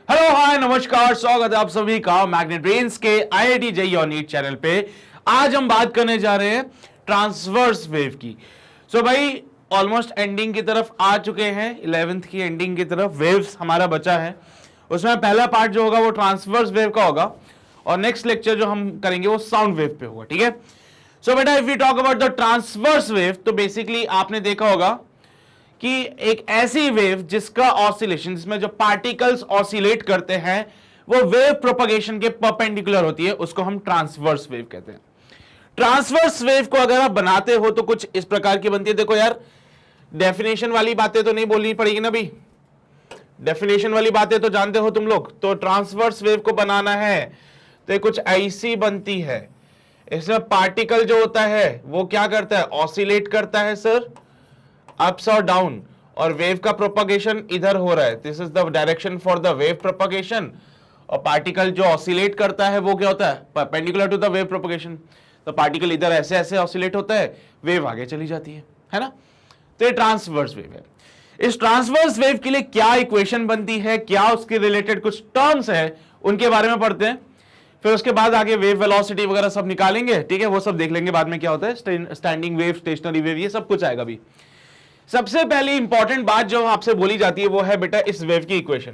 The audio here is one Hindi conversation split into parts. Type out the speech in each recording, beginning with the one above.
हेलो हाय नमस्कार, स्वागत है आप सभी का मैग्नेट ब्रेन्स के IIT JEE और नीट चैनल पे। आज हम बात करने जा रहे हैं ट्रांसवर्स वेव की। भाई ऑलमोस्ट एंडिंग की तरफ आ चुके हैं, 11th की एंडिंग की तरफ वेव्स हमारा बचा है। उसमें पहला पार्ट जो होगा वो ट्रांसवर्स वेव का होगा और नेक्स्ट लेक्चर जो हम करेंगे वो साउंड वेव पे होगा, ठीक है। बेटा if we talk about the transverse wave, तो बेसिकली आपने देखा होगा कि एक ऐसी वेव जिसका ऑसिलेशन, जिसमें जो पार्टिकल्स ऑसिलेट करते हैं वो वेव प्रोपगेशन के परपेंडिकुलर होती है, उसको हम ट्रांसवर्स वेव कहते हैं। ट्रांसवर्स वेव को अगर आप बनाते हो तो कुछ इस प्रकार की बनती है। देखो यार, डेफिनेशन वाली बातें तो नहीं बोलनी पड़ेगी ना भाई, डेफिनेशन वाली बातें तो जानते हो तुम लोग। तो ट्रांसवर्स वेव को बनाना है तो कुछ ऐसी बनती है, इसमें पार्टिकल जो होता है वो क्या करता है, ऑसिलेट करता है सर, अप्स और डाउन, और वेव का प्रोपगेशन इधर हो रहा है। This is the direction for the wave propagation. और पार्टिकल जो ऑसिलेट करता है वो क्या होता है, perpendicular to the wave propagation. तो पार्टिकल इधर ऐसे ऐसे ऑसिलेट होता है, वेव आगे चली जाती है ना। तो ये ट्रांसवर्स वेव है। इस ट्रांसवर्स वेव के लिए क्या इक्वेशन बनती है, क्या उसके रिलेटेड कुछ टर्म्स है, उनके बारे में पढ़ते हैं। फिर उसके बाद आगे वेव वेलोसिटी वगैरह सब निकालेंगे, ठीक है, वो सब देख लेंगे बाद में क्या होता है, स्टैंडिंग वेव, स्टेशनरी वेव, ये सब कुछ आएगा अभी। सबसे पहली इंपॉर्टेंट बात जो आपसे बोली जाती है वो है बेटा इस वेव की इक्वेशन।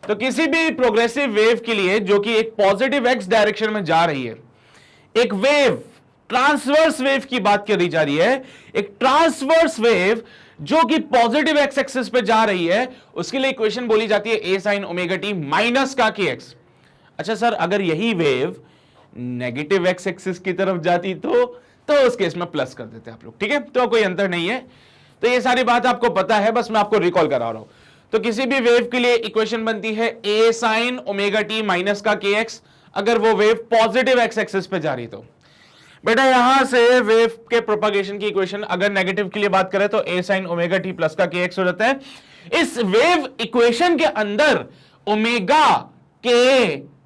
तो किसी भी प्रोग्रेसिव वेव के लिए जो कि एक पॉजिटिव एक्स डायरेक्शन में जा रही है, एक वेव ट्रांसवर्स वेव की बात करी जा रही है, एक ट्रांसवर्स वेव जो कि पॉजिटिव एक्स एक्सिस पे जा रही है, उसके लिए इक्वेशन बोली जाती है a sin omega T minus का kx। अच्छा सर, अगर यही वेव नेगेटिव एक्स एक्सिस की तरफ जाती तो उस केस में प्लस कर देते आप लोग, ठीक है। तो कोई अंतर नहीं है। तो ये सारी बात आपको पता है, बस मैं आपको रिकॉल करा रहा हूं। तो किसी भी वेव के लिए इक्वेशन बनती है a sin omega T minus का kx, अगर वो वेव पॉजिटिव एक्स एक्सिस पे जा रही तो। बेटा यहां से वेव के प्रोपगेशन की इक्वेशन अगर नेगेटिव के लिए बात करें तो a sin omega T plus का kx हो जाता है। इस वेव इक्वेशन के अंदर ओमेगा k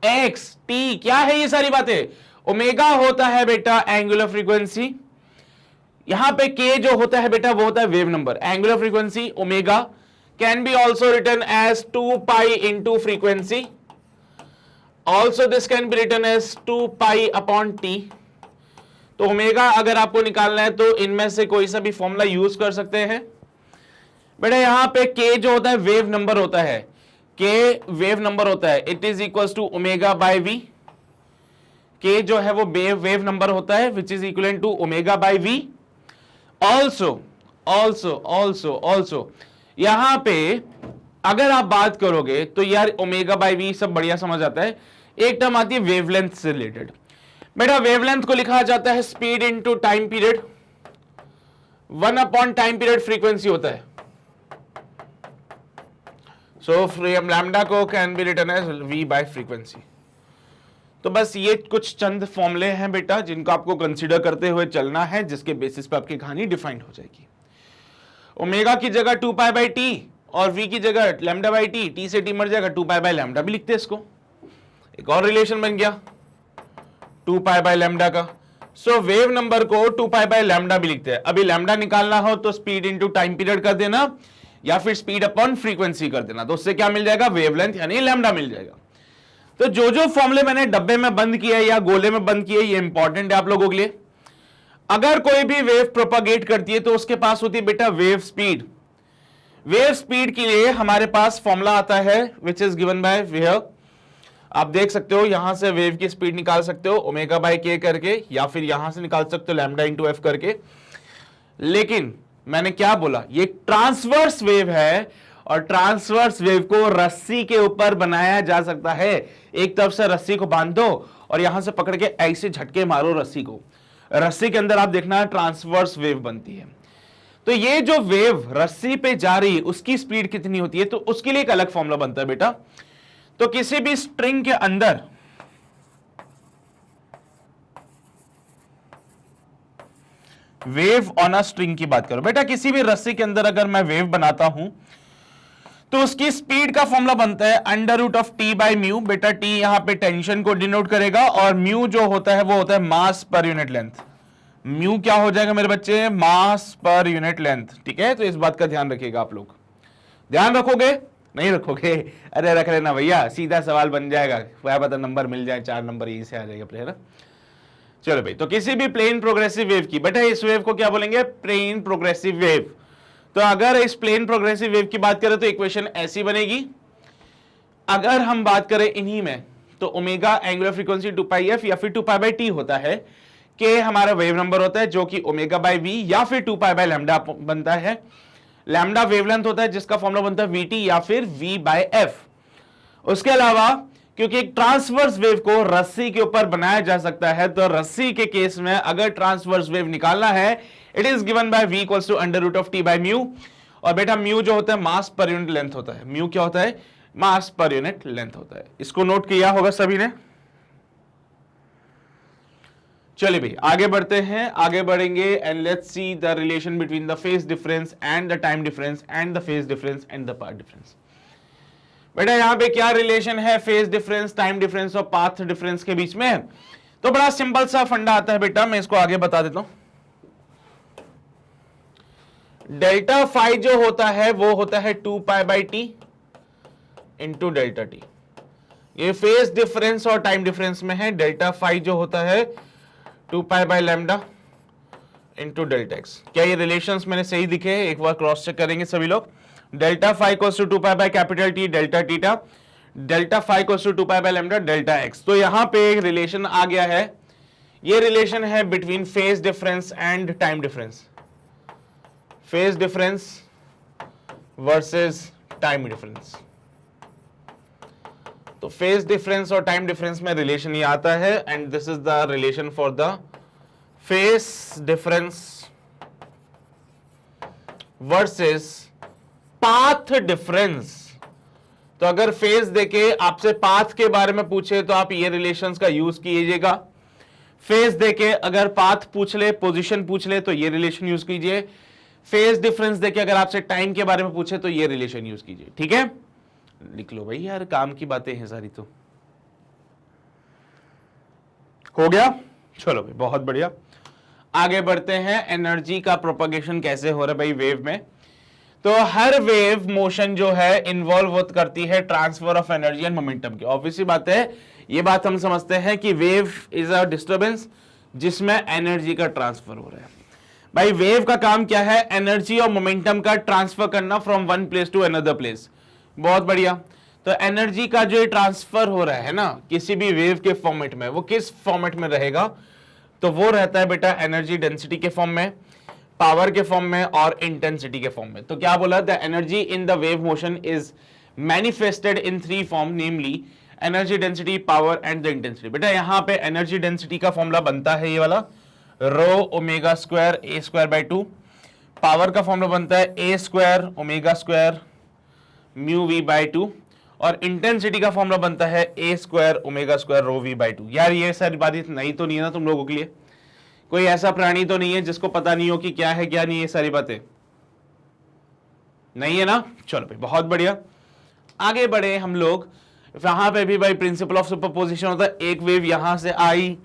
x t क्या है, ये सारी बातें। ओमेगा होता है बेटा एंगुलर फ्रीक्वेंसी, यहां पे k जो होता है बेटा वो होता है wave number. Angular frequency omega can be also written as 2 pi into frequency, also this can be written as 2 pi upon T. तो ओमेगा अगर आपको निकालना है तो इनमें से कोई सा भी फॉर्मूला यूज कर सकते हैं। बेटा यहां पे k जो होता है वेव नंबर होता है, k वेव नंबर होता है, it is equal to omega by v। k जो है वो वेव नंबर होता है which is equal to omega by v। Also यहां पे अगर आप बात करोगे तो यार ओमेगा बाय वी सब बढ़िया समझ आता है। एक टर्म आती है वेवलेंथ से रिलेटेड। बेटा वेवलेंथ को लिखा जाता है speed into time period, 1 upon time period frequency होता है। सो लैम्डा को can be written as v by frequency. तो बस ये कुछ चंद फॉर्मूले हैं बेटा जिनको आपको कंसीडर करते हुए चलना है, जिसके बेसिस पे आपकी कहानी डिफाइंड हो जाएगी। ओमेगा की जगह 2 पाई बाय टी और v की जगह लैम्डा बाय टी, टी से टी मर जाएगा, 2 पाई बाय लैम्डा भी लिखते हैं इसको। एक और रिलेशन बन गया 2 पाई बाय लैम्डा का। सो वेव नंबर को 2 पाई बाय लैम्डा भी लिखते हैं। अभी लैम्डा निकालना हो तो स्पीड इनटू टाइम पीरियड कर देना या फिर स्पीड अपॉन फ्रीक्वेंसी कर देना, तो उससे क्या मिल जाएगा, वेवलेंथ यानी लैम्डा मिल जाएगा। तो जो फॉर्मूले मैंने डब्बे में बंद किया या गोले में बंद किया, ये इंपॉर्टेंट है आप लोगों के लिए। अगर कोई भी वेव प्रोपागेट करती है तो उसके पास होती है बेटा वेव स्पीड। वेव स्पीड के लिए हमारे पास फॉर्मूला आता है which is given by where. आप देख सकते हो यहां से वेव की स्पीड निकाल सकते हो ओमेगा बाय के करके, या फिर यहां से निकाल सकते हो लैम्डा इंटू एफ करके। लेकिन मैंने क्या बोला, ये ट्रांसवर्स वेव है और ट्रांसवर्स वेव को रस्सी के ऊपर बनाया जा सकता है। एक तरफ से रस्सी को बांध दो और यहां से पकड़ के ऐसे झटके मारो रस्सी को, रस्सी के अंदर आप देखना ट्रांसवर्स वेव बनती है। तो ये जो वेव रस्सी पे जा रही है उसकी स्पीड कितनी होती है, तो उसके लिए एक अलग फॉर्मूला बनता है बेटा। तो किसी भी स्ट्रिंग के अंदर वेव ऑन अ स्ट्रिंग की बात करो बेटा, किसी भी रस्सी के अंदर अगर मैं वेव बनाता हूं तो उसकी स्पीड का फॉर्मूला बनता है under root of T by mu. बेटा टी यहां पे टेंशन को डिनोट करेगा और म्यू जो होता है वो होता है मास पर यूनिट लेंथ। म्यू क्या हो जाएगा मेरे बच्चे, मास पर यूनिट लेंथ, ठीक है। तो इस बात का ध्यान रखिएगा, आप लोग ध्यान रखोगे नहीं रखोगे? अरे रख लेना भैया, सीधा सवाल बन जाएगा, क्या पता नंबर मिल जाए, 4 नंबर यहीं से आ जाएगा प्लेयर। चलो भाई, तो किसी भी प्लेन प्रोग्रेसिव वेव की, बेटा इस वेव को क्या बोलेंगे? Plane progressive wave. तो अगर इस प्लेन प्रोग्रेसिव वेव की बात करें तो इक्वेशन ऐसी बनेगी। अगर हम बात करें इन्हीं में, तो ओमेगा एंगुलर फ्रीक्वेंसी 2πf या फिर 2π/t होता है, कि हमारा वेव नंबर होता है जो कि ω/v या फिर 2π/λ बनता है। लैम्डा वेवलेंथ होता है जिसका फॉर्मूला बनता है vt या फिर v/f। उसके अलावा क्योंकि एक ट्रांसवर्स वेव को रस्सी के ऊपर बनाया जा सकता है, तो रस्सी के केस में अगर ट्रांसवर्स वेव निकालना है, it is given by v equals to √t/μ। और बेटा म्यू जो होता है मास पर यूनिट लेंथ होता है। म्यू क्या होता है? मास पर यूनिट लेंथ होता है। इसको नोट किया होगा सभी ने। चलिए भाई आगे बढ़ते हैं, आगे बढ़ेंगे and let's see the relation between the phase difference and the time difference and the phase difference and the path difference. बेटा यहां पे क्या रिलेशन है फेज डिफरेंस, टाइम डिफरेंस और पाथ डिफरेंस के बीच में? तो बड़ा सिंपल सा फंडा आता है बेटा, मैं इसको आगे बता देता हूं। डेल्टा फाई जो होता है वो होता है 2π/t इंटू डेल्टा टी। ये फेज डिफरेंस और टाइम डिफरेंस में है। डेल्टा फाई जो होता है 2π/λ इंटू डेल्टा एक्स। क्या ये रिलेशंस मैंने सही दिखे? एक बार क्रॉस चेक करेंगे सभी लोग। Delta phi equals to 2π/T delta theta, delta phi equals to 2π/λ delta X. तो यहां पे एक रिलेशन आ गया है। ये रिलेशन है between phase difference and time difference, phase difference versus time difference. तो फेज डिफरेंस और टाइम डिफरेंस में रिलेशन ये आता है, and this is the relation for the phase difference versus path difference. तो अगर फेज देके आपसे पाथ के बारे में पूछे तो आप ये रिलेशंस का यूज कीजिएगा। फेज देके अगर पाथ पूछ ले, पोजीशन पूछ ले, तो ये रिलेशन यूज कीजिए। फेज डिफरेंस देके अगर आपसे टाइम के बारे में पूछे तो ये रिलेशन यूज कीजिए। ठीक है, लिख लो भाई, यार काम की बातें हैं सारी। तो हो गया? चलो भाई बहुत बढ़िया, आगे बढ़ते हैं। एनर्जी का प्रोपगेशन कैसे हो रहा है भाई वेव में? तो हर वेव मोशन जो है इन्वॉल्व करती है transfer of energy and momentum की। ऑब्वियसली बात है, ये बात हम समझते हैं कि वेव इज अ डिस्टर्बेंस जिसमें एनर्जी का ट्रांसफर हो रहा है। भाई वेव का काम क्या है? एनर्जी और मोमेंटम का ट्रांसफर करना from one place to another place. बहुत बढ़िया। तो एनर्जी का जो ट्रांसफर हो रहा है ना किसी भी वेव के फॉर्मेट में, वो किस फॉर्मेट में रहेगा? तो वो रहता है बेटा एनर्जी डेंसिटी के फॉर्म में, पावर के फॉर्म में और इंटेंसिटी के फॉर्म में। तो क्या बोला? The energy in the wave motion is manifested in 3 form, namely energy density, power and the intensity. बेटा यहां पे एनर्जी डेंसिटी का फॉर्मूला बनता है ये वाला, rho omega square A square by 2। Power का फॉर्मूला बनता है A square omega square mu V by 2। और इंटेंसिटी का फॉर्मूला बनता है A square omega square rho V by 2। यार ये सारी बातें नहीं तो नहीं है ना तुम लोगों के लिए? कोई ऐसा प्राणी तो नहीं है जिसको पता नहीं हो कि क्या है क्या नहीं? ये सारी बातें नहीं है ना? चलो भाई बहुत बढ़िया, आगे बढ़े हम लोग। यहां पे भी भाई प्रिंसिपल ऑफ सुपरपोजिशन होता है। एक वेव यहां से आई,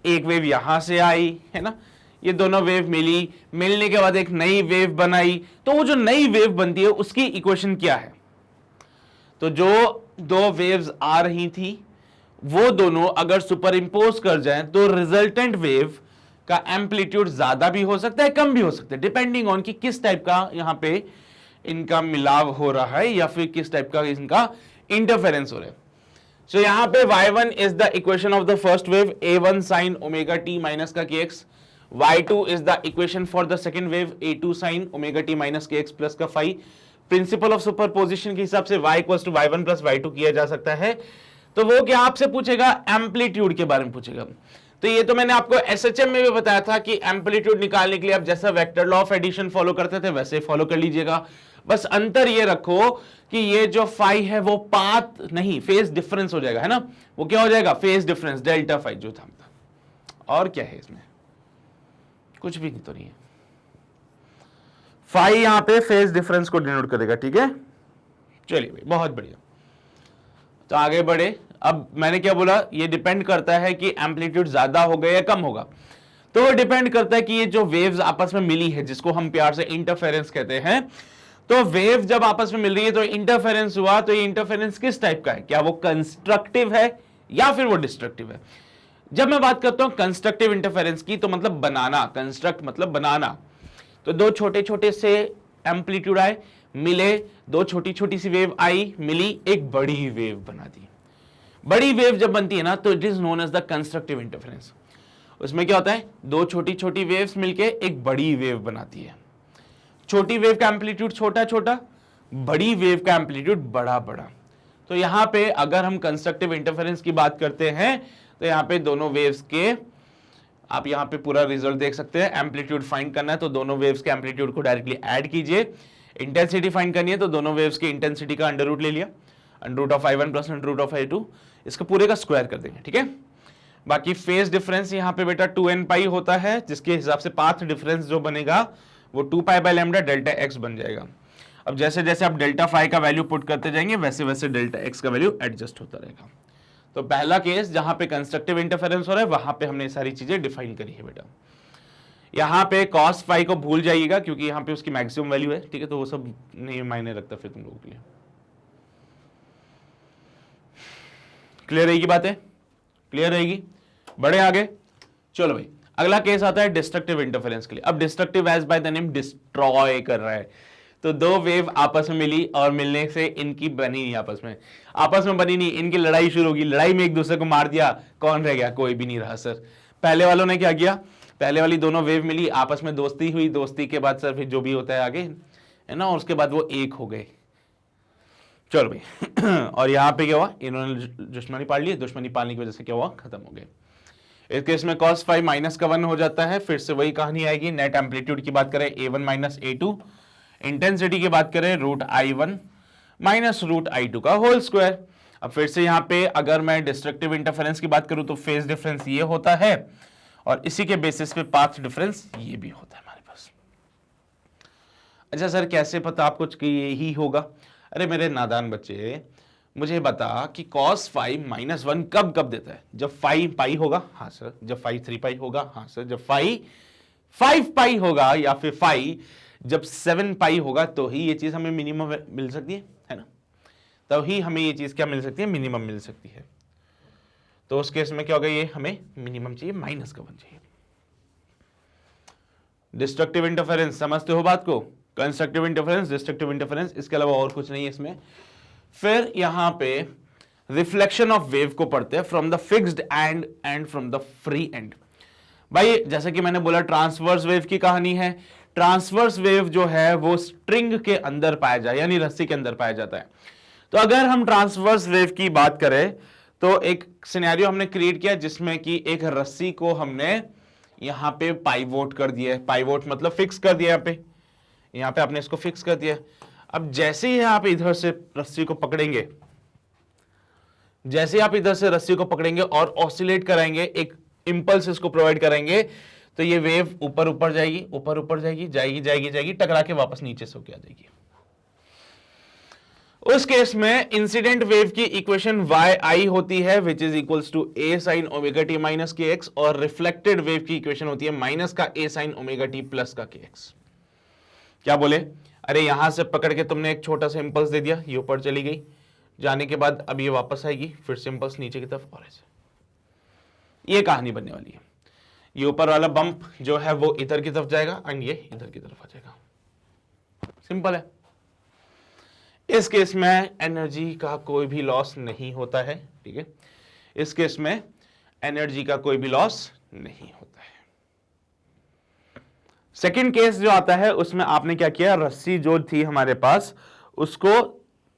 एक वेव यहां से आई, है ना? ये दोनों वेव मिली, मिलने के बाद एक नई वेव बनाई। तो वो जो नई वेव बनती है उसकी इक्वेशन क्या है? तो जो दो वेव्स आ रही थी वो दोनों अगर सुपर इंपोज कर जाएं तो रिजल्टेंट वेव का एम्पलीट्यूड ज्यादा भी हो सकता है, कम भी हो सकता है, डिपेंडिंग ऑन कि किस टाइप का यहां पे इनका मिलाव हो रहा है या फिर किस टाइप का इनका इंटरफेरेंस हो रहा है। सो यहां पे y1 is the equation of the first wave, a1 sin omega t minus का kx। y2 is the equation for the second wave, a2 sin omega t minus kx plus का phi। प्रिंसिपल ऑफ सुपरपोजिशन के हिसाब से y equals to y1 plus y2 किया जा सकता है। तो वो क्या आपसे पूछेगा? एम्पलीट्यूड के बारे में पूछेगा। तो ये तो मैंने आपको एसएचएम में भी बताया था कि एम्पलीट्यूड निकालने के लिए आप जैसा vector law of addition follow करते थे वैसे फॉलो कर लीजिएगा। बस अंतर ये रखो कि ये जो फाई है वो पाथ नहीं, फेज डिफरेंस हो जाएगा, है ना? वो क्या हो जाएगा? फेज डिफरेंस, डेल्टा फाई जो था। और क्या है इसमें? कुछ भी नहीं तो नहीं है। फाई यहां पे फेज डिफरेंस को डिनोट करेगा। ठीक है, चलिए भाई बहुत बढ़िया। तो आगे बढ़े। अब मैंने क्या बोला? ये डिपेंड करता है कि एम्पलीट्यूड ज्यादा होगा या कम होगा। तो वो डिपेंड करता है कि ये जो वेव्स आपस में मिली है जिसको हम प्यार से इंटरफेरेंस कहते हैं, तो वेव जब आपस में मिल रही है तो इंटरफेरेंस हुआ, तो ये इंटरफेरेंस किस टाइप का है, क्या वो कंस्ट्रक्टिव है या फिर वो डिस्ट्रक्टिव है। जब मैं बात करता हूं कंस्ट्रक्टिव इंटरफेरेंस की, तो मतलब बनाना, कंस्ट्रक्ट मतलब बनाना। तो दो छोटे छोटे से एम्पलीट्यूड आए, मिले, दो छोटी छोटी सी वेव आई, मिली, एक बड़ी वेव बना दी। बड़ी वेव जब बनती है ना, तो it is known as the constructive interference. उसमें क्या होता है, दो छोटी छोटी वेव्स मिलके एक बड़ी वेव बनाती है। छोटी वेव का एम्पलीट्यूड छोटा छोटा, बड़ी वेव का एम्पलीट्यूड बड़ा बड़ा। तो यहां पे अगर हम कंस्ट्रक्टिव इंटरफेरेंस की बात करते हैं, तो यहां पे दोनों वेव्स के, आप यहां पे पूरा रिजल्ट देख सकते हैं। एम्पलीट्यूड फाइंड करना है तो दोनों वेव्स के एम्पलीट्यूड को डायरेक्टली ऐड कीजिए। इंटेंसिटी फाइंड करनी है तो दोनों वेव्स की इंटेंसिटी का अंडर रूट ले लिया, under root of I1 plus under root of I2, इसका पूरे का स्क्वायर कर देंगे, ठीक है। बाकी फेज डिफरेंस यहाँ पे बेटा 2n पाई होता है, जिसके हिसाब से पाथ डिफरेंस जो बनेगा वो 2 pi by lambda delta x बन जाएगा। अब जैसे जैसे आप डेल्टा फाई का वैल्यू पुट करते जाएंगे, वैसे वैसे डेल्टा x का वैल्यू एडजस्ट होता रहेगा। तो पहला केस जहां पे कंस्ट्रक्टिव इंटरफेरेंस हो रहा है, वहां पे हमने सारी चीजें डिफाइन करी है बेटा। यहां पे cos फाई को भूल जाइएगा, क्योंकि यहां पे उसकी मैक्सिमम वैल्यू है, ठीक है, तो वो सब नहीं मायने रखता फिर तुम लोगों के लिए। क्लियर रहेगी बातें, क्लियर रहेगी, बड़े आगे। चलो भाई, अगला केस आता है डिस्ट्रक्टिव इंटरफेरेंस के लिए। अब destructive as by the name destroy कर रहा है। तो दो वेव आपस में मिली और मिलने से इनकी बनी नहीं, आपस में बनी नहीं, इनकी लड़ाई शुरू होगी। लड़ाई में एक दूसरे को मार दिया, कौन रह गया, कोई भी नहीं रहा सर। पहले वालों ने क्या किया, पहले वाली दोनों वेव मिली, आपस में दोस्ती हुई, दोस्ती के बाद सर फिर जो भी होता है आगे, है ना, और उसके बाद वो एक हो गए। चलो भाई और यहां पे क्या हुआ, इन्होंने दुश्मनी पाल ली, दुश्मनी पालने की वजह से क्या हुआ, खत्म हो गए। इस केस में cos फाई माइनस का 1 हो जाता है। फिर से वही कहानी आएगी। नेट एम्पलीट्यूड की बात करें A1 माइनस A2, इंटेंसिटी की बात करें root I1 minus root I2 का होल स्क्वायर। अब फिर से यहां पे अगर मैं डिस्ट्रक्टिव इंटरफेरेंस की बात करूं तो फेज डिफरेंस ये होता है, और इसी के बेसिस पे पाथ डिफरेंस ये भी होता है हमारे पास। अच्छा सर कैसे पता आपको कि यही होगा। अरे मेरे नादान बच्चे, मुझे बता कि cos फाई माइनस 1 कब कब देता है, जब फाई पाई होगा, हाँ सर, जब फाई 3 पाई होगा, हाँ सर, जब फाई 5 पाई होगा, या फिर फाई जब 7 पाई होगा, तो ही ये चीज हमें मिनिमम मिल सकती है ना, तो ही हमें ये चीज क्या मिल सकती है, मिनिमम मिल सकती है। तो उस केस में क्या होगा, ये हमें मिनिमम चाहिए, माइनस का 1 चाहिए। डिस्ट्रक्टिव इंटरफेरेंस समझते हो बात को, कंस्ट्रक्टिव इंटरफेरेंस, डिस्ट्रक्टिव इंटरफेरेंस, इसके अलावा और कुछ नहीं है इसमें। फिर यहां पे रिफ्लेक्शन ऑफ वेव को पढ़ते हैं from the fixed and from the free and. भाई जैसे कि मैंने बोला ट्रांसवर्स वेव की कहानी है। ट्रांसवर्स वेव जो है वो स्ट्रिंग के अंदर पाया जाए, यानी रस्सी के अंदर पाया जाता है। तो अगर हम ट्रांसवर्स वेव की बात करें तो एक सिनेरियो हमने क्रिएट किया जिसमें कि एक रस्सी को हमने यहां पे पाइवोट कर दिया है। पाइवोट मतलब फिक्स कर दिया, यहां पे आपने इसको फिक्स कर दिया। अब जैसे ही आप इधर से रस्सी को पकड़ेंगे, जैसे आप इधर से रस्सी को पकड़ेंगे और ऑसिलेट कराएंगे, एक इंपल्स इसको प्रोवाइड करेंगे, तो ये वेव ऊपर ऊपर जाएगी, ऊपर ऊपर जाएगी, जाएगी जाएगी जाएगी, टकरा के वापस नीचे से होके आ जाएगी। उस केस में इंसिडेंट वेव की इक्वेशन yi होती है which is equals to a sin omega t minus k x, और रिफ्लेक्टेड वेव की इक्वेशन होती है माइनस का a sin omega t plus का के एक्स। क्या बोले, अरे यहां से पकड़ के तुमने एक छोटा सा इंपल्स दे दिया, ये ऊपर चली गई, जाने के बाद अब ये वापस आएगी, फिर से इंपल्स नीचे की तरफ, और ऐसे ये कहानी बनने वाली है। ये ऊपर वाला बम्प जो है वो इधर की तरफ जाएगा एंड ये इधर की तरफ आ जाएगा। सिंपल है। इस केस में एनर्जी का कोई भी लॉस नहीं होता है, ठीक है, इस केस में एनर्जी का कोई भी लॉस नहीं होता है। सेकंड केस जो आता है उसमें आपने क्या किया, रस्सी जो थी हमारे पास उसको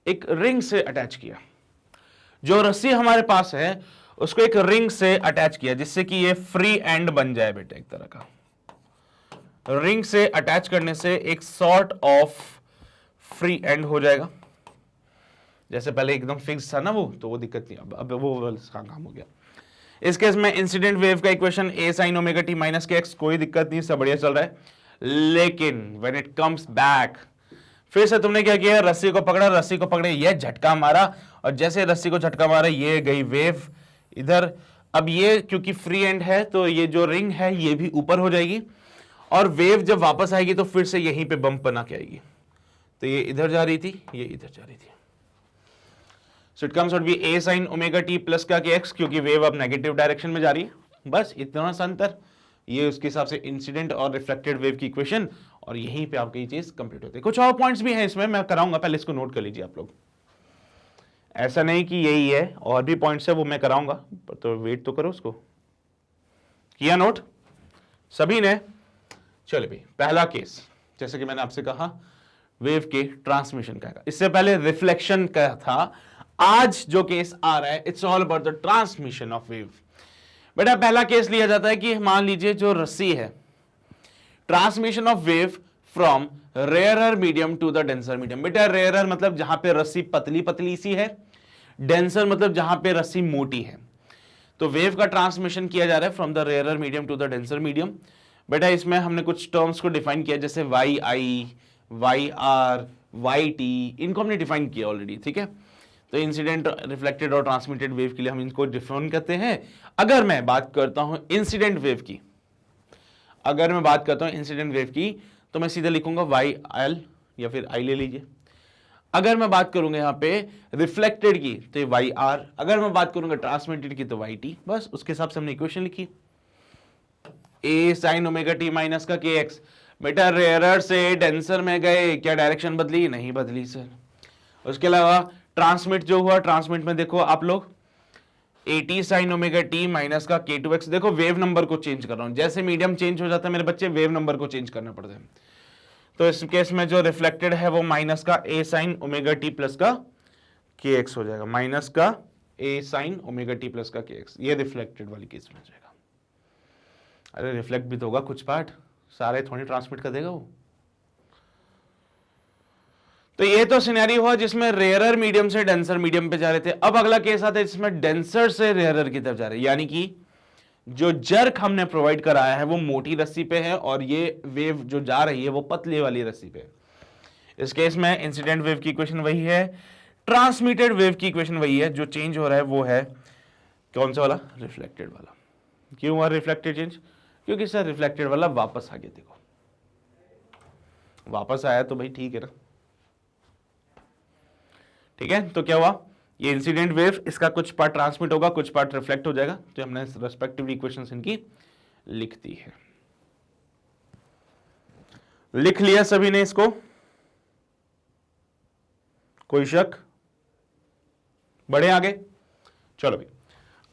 एक रिंग से अटैच किया। जो रस्सी हमारे पास है उसको एक रिंग से अटैच किया, जिससे कि ये फ्री एंड बन जाए बेटा, एक तरह का रिंग से अटैच करने से एक सॉर्ट ऑफ फ्री एंड हो जाएगा। जैसे पहले एकदम फिक्स था ना वो, तो वो दिक्कत नहीं, अब वो काम हो गया। इस केस में इंसिडेंट वेव का equation a sin omega t minus k x, कोई दिक्कत नहीं, सब बढ़िया चल रहा है। लेकिन व्हेन इट कम्स बैक, फिर से तुमने क्या किया, रस्सी को पकड़ा, रस्सी को पकड़े, ये झटका मारा, और जैसे रस्सी को झटका मारा ये गई वेव इधर। अब ये क्योंकि फ्री एंड है तो ये जो रिंग है ये भी ऊपर हो जाएगी, और वेव जब वापस आएगी तो फिर से यहीं पे बम्प बना के आएगी। तो ये इधर जा रही थी, ये इधर जा रही थी। So it comes out be a sin omega t plus का kx, क्योंकि वेव अब नेगेटिव डायरेक्शन में जा रही है। बस इतना सा अंतर, ये उसके हिसाब से इंसिडेंट और रिफ्लेक्टेड वेव की इक्वेशन, और यहीं पे आपकी ये चीज कंप्लीट होती है। कुछ और पॉइंट्स भी हैं इसमें, मैं कराऊंगा, पहले इसको नोट कर लीजिए आप लोग। ऐसा नहीं कि यही है, और भी पॉइंट्स है वो मैं कराऊंगा, तो वेट तो करो उसको। किया नोट सभी ने? चलो भाई, पहला केस जैसे कि मैंने आपसे कहा वेव के ट्रांसमिशन का, इससे पहले रिफ्लेक्शन का था। आज जो केस आ रहा है it's all about the transmission of wave. बेटा पहला केस लिया जाता है कि मान लीजिए जो रस्सी है, transmission of wave from rarer medium to the denser medium. बेटा रेयरर मतलब जहां पे रस्सी पतली पतली सी है, डेंसर मतलब जहां पे रस्सी मोटी है। तो वेव का ट्रांसमिशन किया जा रहा है from the rarer medium to the denser medium. बेटा इसमें हमने कुछ टर्म्स को डिफाइन किया, जैसे y i, y r, y t, इनको हमने डिफाइन किया ऑलरेडी, ठीक है। तो इंसिडेंट, रिफ्लेक्टेड और ट्रांसमिटेड वेव के लिए हम इनको डिफाइन करते हैं। अगर मैं बात करता हूं इंसिडेंट वेव की, अगर मैं बात करता हूं इंसिडेंट वेव की, तो मैं सीधा लिखूंगा वाई एल, या फिर आई ले लीजिए। अगर मैं बात करूंगा यहां पे रिफ्लेक्टेड की तो वाई आर, अगर मैं बात करूंगा ट्रांसमिटेड की तो वाई टी। बस उसके हिसाब से हमने इक्वेशन लिखी, ए साइन ओमेगा टी माइनस का के एक्स। बेटा रेयरर से डेंसर में गए, क्या डायरेक्शन बदली? नहीं बदली सर। उसके अलावा ट्रांसमिट जो हुआ, ट्रांसमिट में देखो आप लोग AT sine omega T minus का K2x। देखो वेव नंबर को चेंज कर रहा हूं, जैसे मीडियम चेंज हो जाता है मेरे बच्चे, वेव नंबर को चेंज करना पड़ता है। तो इस केस में जो रिफ्लेक्टेड है वो माइनस का A sine omega T plus का KX हो जाएगा, माइनस का A sine omega T plus का KX, ये रिफ्लेक्टेड वाली केस में हो जाएगा। अरे रिफ्लेक्ट भी तो होगा कुछ पार्ट, सारे थोड़ी ट्रांसमिट कर देगा वो। तो ये तो सिनेरियो हुआ जिसमें रेयरर मीडियम से डेंसर मीडियम पे जा रहे थे। अब अगला केस आता है जिसमें डेंसर से रेयरर की तरफ जा रहे हैं, यानी कि जो जर्क हमने प्रोवाइड कराया है वो मोटी रस्सी पे है, और ये वेव जो जा रही है वो पतली वाली रस्सी पे। इस केस में इंसिडेंट वेव की इक्वेशन वही है, ट्रांसमिटेड वेव की इक्वेशन वही है, जो चेंज हो रहा है वो है कौन सा वाला? रिफ्लेक्टेड वाला। क्यों हुआ रिफ्लेक्टेड चेंज? क्योंकि सर रिफ्लेक्टेड वाला वापस आ गया। देखो वापस आया तो भाई ठीक है ना, ठीक है। तो क्या हुआ, ये इंसिडेंट वेव, इसका कुछ पार्ट ट्रांसमिट होगा, कुछ पार्ट रिफ्लेक्ट हो जाएगा। तो हमने रेस्पेक्टिवली इक्वेशंस इनकी लिख दी है। लिख लिया सभी ने इसको? कोई शक? बढ़े आगे? चलो भाई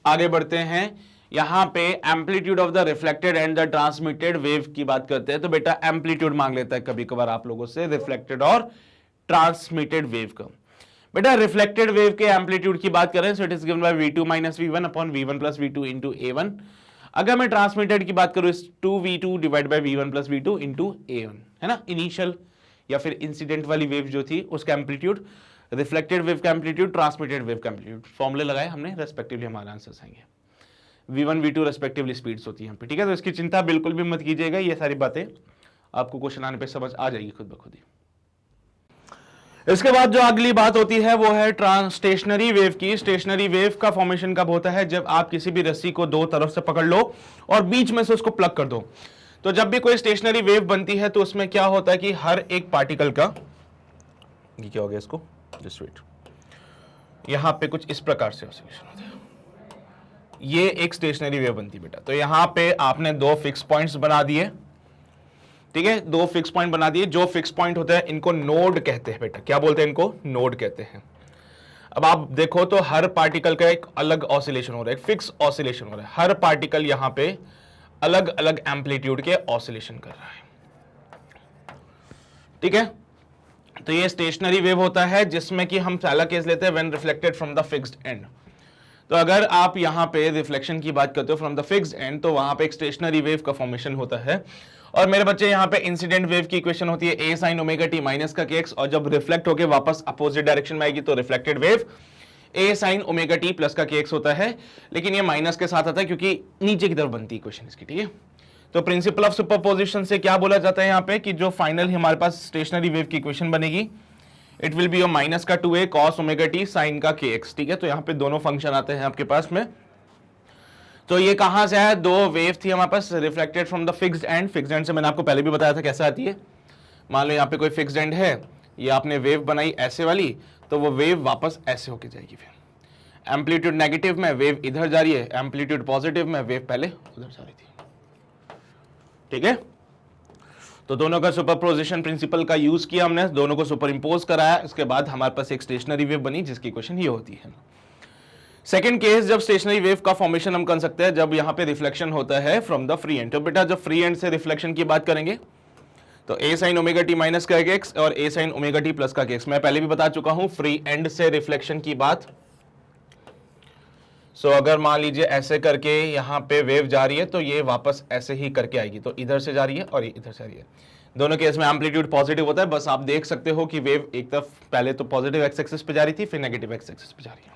आगे बढ़ते हैं। यहां पे amplitude of the reflected and the transmitted wave की बात करते हैं। तो बेटा एम्पलीट्यूड मांग लेता है कभी कभार आप लोगों से रिफ्लेक्टेड और ट्रांसमिटेड वेव का। बेटा रिफ्लेक्टेड वेव के एम्पलीट्यूड की बात करें, so it is given bye v2 minus v1 upon v1 plus v2 into a1। अगर मैं ट्रांसमिटेड की बात करूं, इस 2v2 divide by v1 plus v2 into a1, है ना। इनिशियल या फिर इंसिडेंट वाली वेव जो थी उसका एम्पलीट्यूड, रिफ्लेक्टेड वेव का एम्पलीट्यूड, ट्रांसमिटेड वेव का एम्पलीट्यूड, फॉर्मूले लगाए हमने, रेस्पेक्टिवली हमारे आंसर्स आएंगे। v1 v2 रेस्पेक्टिवली स्पीड्स होती है यहाँ पे, ठीक है। तो इसकी चिंता बिल्कुल भी मत कीजिएगा, ये सारी बातें आपको क्वेश्चन आने पे समझ आ जाएगी खुद ब खुद ही। इसके बाद जो अगली बात होती है वो है स्टेशनरी वेव की। स्टेशनरी वेव का फॉर्मेशन कब होता है? जब आप किसी भी रस्सी को दो तरफ से पकड़ लो और बीच में से उसको प्लग कर दो। तो जब भी कोई स्टेशनरी वेव बनती है तो उसमें क्या होता है कि हर एक पार्टिकल का, ये क्या हो गया इसको, जस्ट वेट, यहां पे कुछ इस प्रकार से ऑसिलेशन होता है। ये एक स्टेशनरी वेव बनती है बेटा। तो यहां पे आपने दो फिक्स पॉइंट्स बना दिए, ठीक है, दो फिक्स पॉइंट बना दिए। जो फिक्स पॉइंट होते हैं इनको नोड कहते हैं बेटा। क्या बोलते हैं इनको? नोड कहते हैं। अब आप देखो तो हर पार्टिकल का एक अलग ऑसिलेशन हो रहा है, एक फिक्स ऑसिलेशन हो रहा है। हर पार्टिकल यहां पे अलग अलग एम्पलीट्यूड के ऑसिलेशन कर रहा है, ठीक है। तो ये स्टेशनरी वेव होता है जिसमें कि हम पहला केस लेते हैं when reflected from the fixed and. तो अगर आप यहां पे रिफ्लेक्शन की बात करते हो फ्रॉम द फिक्स्ड एंड, तो वहां पे एक स्टेशनरी वेव का फॉर्मेशन होता है। और मेरे बच्चे यहाँ पे इंसिडेंट वेव की इक्वेशन होती है a sin omega t minus का kx, और जब रिफ्लेक्ट होके वापस अपोजिट डायरेक्शन में आएगी तो reflected wave a sin omega t plus का kx होता है। लेकिन ये माइनस के साथ आता है क्योंकि नीचे की तरफ बनती है इक्वेशन इसकी, ठीक है। तो प्रिंसिपल ऑफ सुपरपोजिशन से क्या बोला जाता है यहाँ पे कि जो फाइनल हमारे पास स्टेशनरी वेव की इक्वेशन बनेगी, इट विल बी माइनस का 2a cos omega t sine का kx, ठीक है। तो यहाँ पे दोनों फंक्शन आते हैं आपके पास में। तो ये कहां से आया? दो वेव थी हमारे पास reflected from the fixed end. Fixed end से मैंने आपको पहले भी बताया था कैसे आती है। मान लो यहाँ पे कोई फिक्स्ड एंड है, ये आपने वेव बनाई ऐसे वाली, तो वो वेव वापस ऐसे होके जाएगी। फिर एम्पलीट्यूड नेगेटिव में वेव इधर जा रही है, एम्पलीट्यूड पॉजिटिव में वेव पहले उधर जा रही थी। ठीक है, तो दोनों का सुपरपोजिशन प्रिंसिपल का यूज किया हमने, दोनों को सुपर इंपोज कराया, इसके बाद हमारे पास एक स्टेशनरी वेव बनी जिसकी इक्वेशन ये होती है। सेकंड केस, जब स्टेशनरी वेव का फॉर्मेशन हम कर सकते हैं जब यहां पे रिफ्लेक्शन होता है फ्रॉम द फ्री एंड। तो बेटा जब फ्री एंड से रिफ्लेक्शन की बात करेंगे तो a sin omega T minus का x और a sin omega T plus का x, मैं पहले भी बता चुका हूं फ्री एंड से रिफ्लेक्शन की बात। सो अगर मान लीजिए ऐसे करके यहां पे वेव जा रही है तो ये वापस ऐसे ही करके आएगी, तो इधर से जा रही है और ये इधर से आ रही है। दोनों केस में एम्पलीट्यूड पॉजिटिव होता है, बस आप देख सकते हो कि वेव एक तरफ पहले तो पॉजिटिव एक्स एक्सिस पे जा रही थी, फिर नेगेटिव एक्स एक्सिस पे जा रही है।